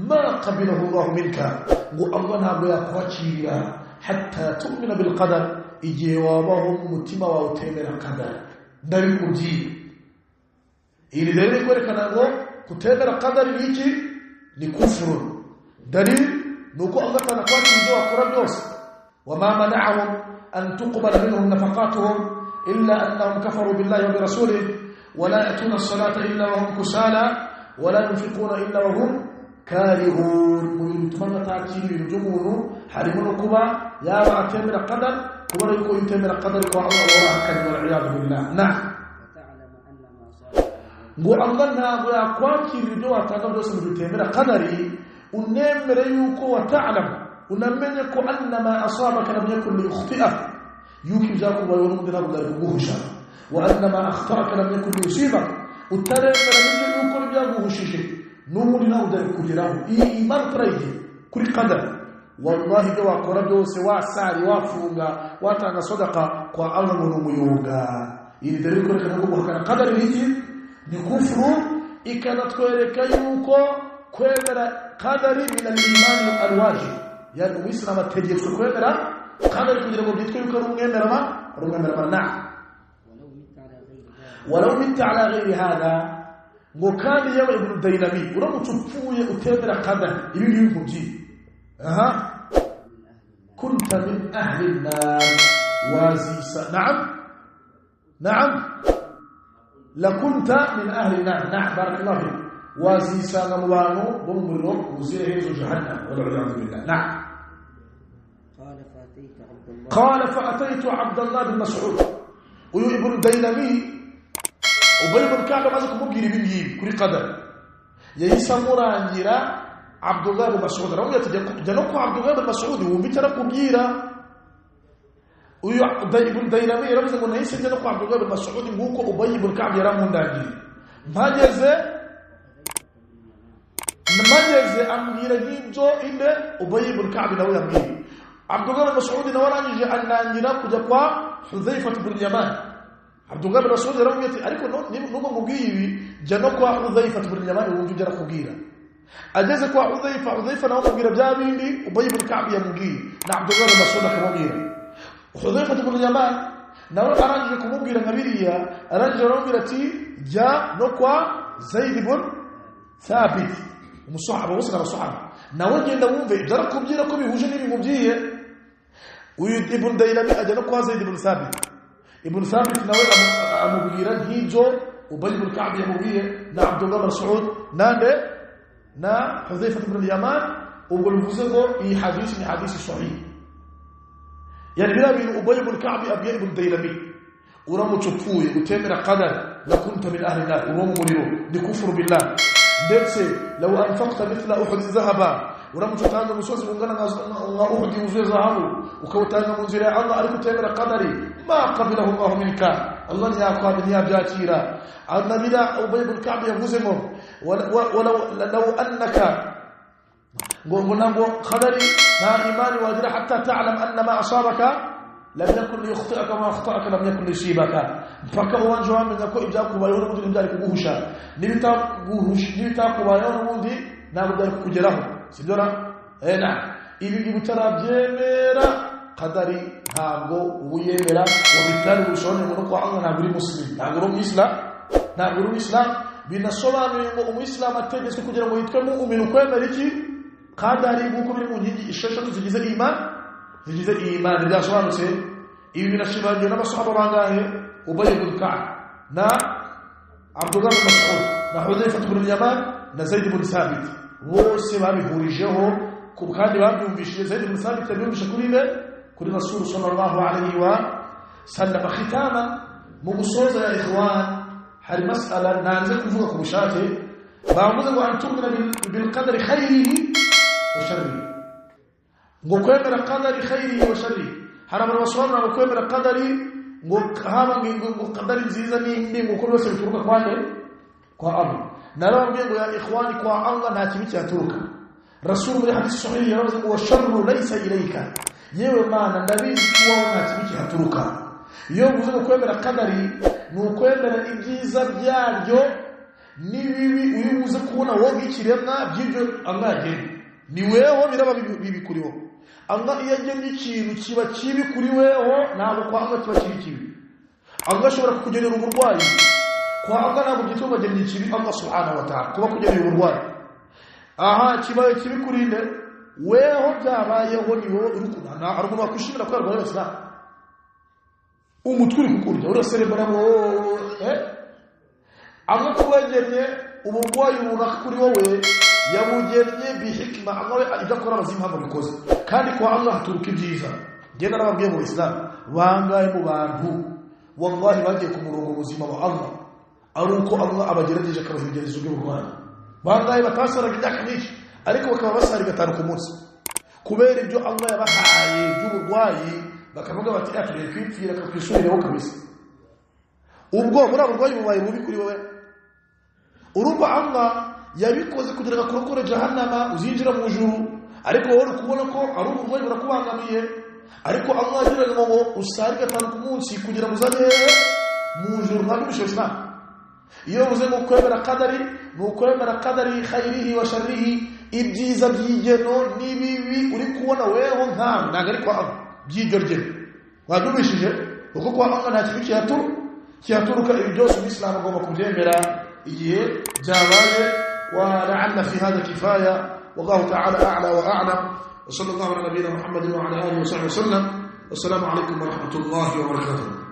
Speaker 1: ma qabilahu Allah minka ngo Allah ntabwo yakwakira hatta tu'mina bil qadar igihe wabaho umutima wawe utemera qadar. ndabikubwiye iri rero kwerekana ngo kutemera qadar ni iki ni kufuru. dalil nuko Allah tanakwakira ibyo wakora byose. وما منعهم أن تقبل منهم نفقاتهم إلا أنهم كفروا بالله وبرسوله ولا يأتون الصلاة إلا وهم كسالى ولا ينفقون إلا وهم كارهون. ويتمنى تأكيد الجمهور حرمون كبا يا معتمر قدر كبا يكون يتمر قدر وعلى الله كان والعياذ بالله. نعم الله نعم ويأكواكي الرجوع تنظر اسم يتمر قدري ونمر يوكو وتعلم unamenye ko annama asabaka lam yakun liyukhti'ak yuki jaku wa yurundina buguhusha wa annama akhtaka lam yakun liyusibak utaremera n'ibyo yuko byaguhushije n'umuri nawe udakugeraho iyi martraje kuri qadar. wallahi byo wakora byose wasari wafunga watanga sadaqa kwa Allah n'umuyunga. iri dere ko reka ngo guhakana qadar ni kufuru ikanatwereka yuko kwemera qadari min al-iman al-wajib yani umuyisilamu ategetswe kwemera kandi ari kugira ngo byitwe yuko ari umwemera na walau mitta ala ghairi hada ngo kandi yewe ibn Daylami uramutse upfuye utemera qadar ibi ngibi mvugi kunta min ahli an-nar wazisa na'am la kunta min ahli an-nar na'am barakallahu fik wazisa ngamubano bomuriro uzire hezo jahannam wal a'udhu billah na'am قال فأتيت عبد الله بن مسعود وابن Daylami Ubay ibn Ka'b amaze kumubwira ibingibi kuri qadar yahise amurangira Abdullah ibn Mas'ud aramubwira ati jya no kwa Abdullah ibn Mas'ud wumva icyo arakubwira uyu ibn Daylami yaravuze ngo nahise njya no kwa Abdullah ibn Mas'ud nguko Ubay ibn Ka'b yaramundangiye mpageze ambwira nk'ibyo inde Ubay ibn Ka'b nawe yambwiye Abdullah ibn Mas'ud nawe arangije anangira kujya kwa Hudhayfa ibn Yaman Abdullah ibn Mas'ud yaramubwiye ati ariko nuko mubwiye ibi jya no kwa Hudhayfa ibn Yaman wumva ibyo arakubwira ageze kwa Hudhayfa nawe amubwira bya bindi Ubay ibn Ka'b yamubwiye na Abdullah ibn Mas'ud akamubwira Hudhayfa ibn Yaman nawe arangije kumubwira nka biriya arangije aramubwira ati jya no kwa Zaid ibn Thabit umusahaba bose n'abasahaba nawe genda wumve ibyo arakubwira ko bihuje n'ibimubwiye uyu ibn Daylami ajya no kwa Zaid ibn Thabit ibn Thabit nawe amubwira nk'ibyo Ubay ibn Ka'b yamubwiye na Abdullah ibn Mas'ud na Hudhayfa ibn Yaman ubwo bivuze ngo iyi hadisi ni hadisi sahih yani bila bin Ubay ibn Ka'b abya ibn Daylami uramutse upfuye utemera qadar la kunta min ahli an-nar uwo muriro ni kufuru billah ndetse law anfaqta mithla uhud dhahaba uramutse utanga umusozi ungana nka uhud wuzuye zahabu ukawutanga mu nzira ya Allah ariko utemera qadari ma qabilahu Allah minka Allah yaqabili yabyakira annabila Ubay ibn Ka'b yavuze ngo law annaka ngo qadari na imani wajira hatta ta'lam anna ma asabaka lam yakun yukhti'aka ma akhta'aka lam yakun yusibaka mpaka uwanje wamenye ko ibyakubayeho n'ubundi byari kuguhusha nibitakubayeho n'ubundi ntabwo byari kugeraho sibyo na ibi bitarabyemera qadari ntabwo ubuyemera wabitari ushone ngo kwa Allah ntabwo uri muslim ntabwo uri islam binasobanuye ngo umuyisilamu ategetswe kugira ngo yitwe mu'min ukwemera iki qadari nk'uko biri mu nkingi esheshatu zigize iman byasobanutse ibi birashimangiwe n'abasahaba bangahe Ubay ibn Ka'b na Abdullah ibn Mas'ud na Hudhayfa ibn Yaman na Zaid ibn Thabit bose babihurijeho kandi babyumvishije Zaid ibn Thabit yabyumvishe kuri Rasul sallallahu alayhi wa sallam khitama mu gusoza ya ikhwan hari mas'ala nanze kuvuga ku bushake bavuze ngo antumina bil qadri khayrihi wa sharrihi ngo kwemera qadari khayrihi wa sharrihi harama wasobanura ngo kwemera qadari ngo haba ngo qadari nziza ni ngo kuri wese bituruka kwa Allah narababwiye ngo ya ikhwani kwa Allah nta kibi cyaturuka Rasul muri hadisi sahih yaravuze ngo sharru laysa ilayka yewe mana ndabizi kuwa nta kibi cyaturuka iyo uvuze ngo kwemera qadari ni ukwemera ibyiza byaryo nibibi uyibuze kubona wowe ikiremwa by'ibyo Allah yagennye ni weho biraba bibikuriho Allah iyo agennye ikintu kiba kibi kuri weho ntabwo kwa Allah kiba kibi Allah ashobora kukugenera uburwayi kwa Allah ntabwo gituma agennye ikibi Allah subhanahu wa ta'ala kuba kugenera uburwayi kibaye kibi kuri nde weho byabayeho ni wowe uri kunana hari umuntu wakwishimira ko yarwaye Islam umutwe uri kukurya uraserebara Allah kubagennye uburwayi runaka kuri wowe yamugennye bihikma Allah idakora abazimu bikoze kandi kwa Allah haturuka ibyiza genda nababwiye mu Islam bangaye mu bantu wallahi bagiye ku murongo muzima wa Allah ari uko Allah abagerageje akabahigereza ubw'uburwayi bangaye batasaraga imyaka myinshi ariko bakaba basari gatanu ku munsi kubera ibyo Allah yabahaye by'uburwayi bakavuga bati aturiye kwipfira kakwisurireho kabisa ubwo muri abo burwayi bubaye bubi kuri wowe urumva Allah yabikoze kugira ngo akurokore jahannama uzinjira mu ijuru ariko wowe ukubona ko ari uburwayi burakubangamiye ariko Allah agira ngo usari gatanu ku munsi kugira ngo uzajye mu ijuru ntabwo bishoboka iyo uvuze ngo kwemera qadari ni ukwemera qadari khayrihi wa sharrihi ibyiza byigeno nibibi uri kubona weho nkawe ntago ari kwa byigorye wadubishije uko kwa Allah nta kintu cyaturuka ibi byose Islam agomba kubyemera igihe byabaye wa la'alla fi hada kifaya wallahu ta'ala a'la wa a'lam wa sallallahu ala nabiyyina Muhammadin wa ala alihi wa sahbihi wasallam. Assalamu alaykum wa rahmatullahi wa barakatuh.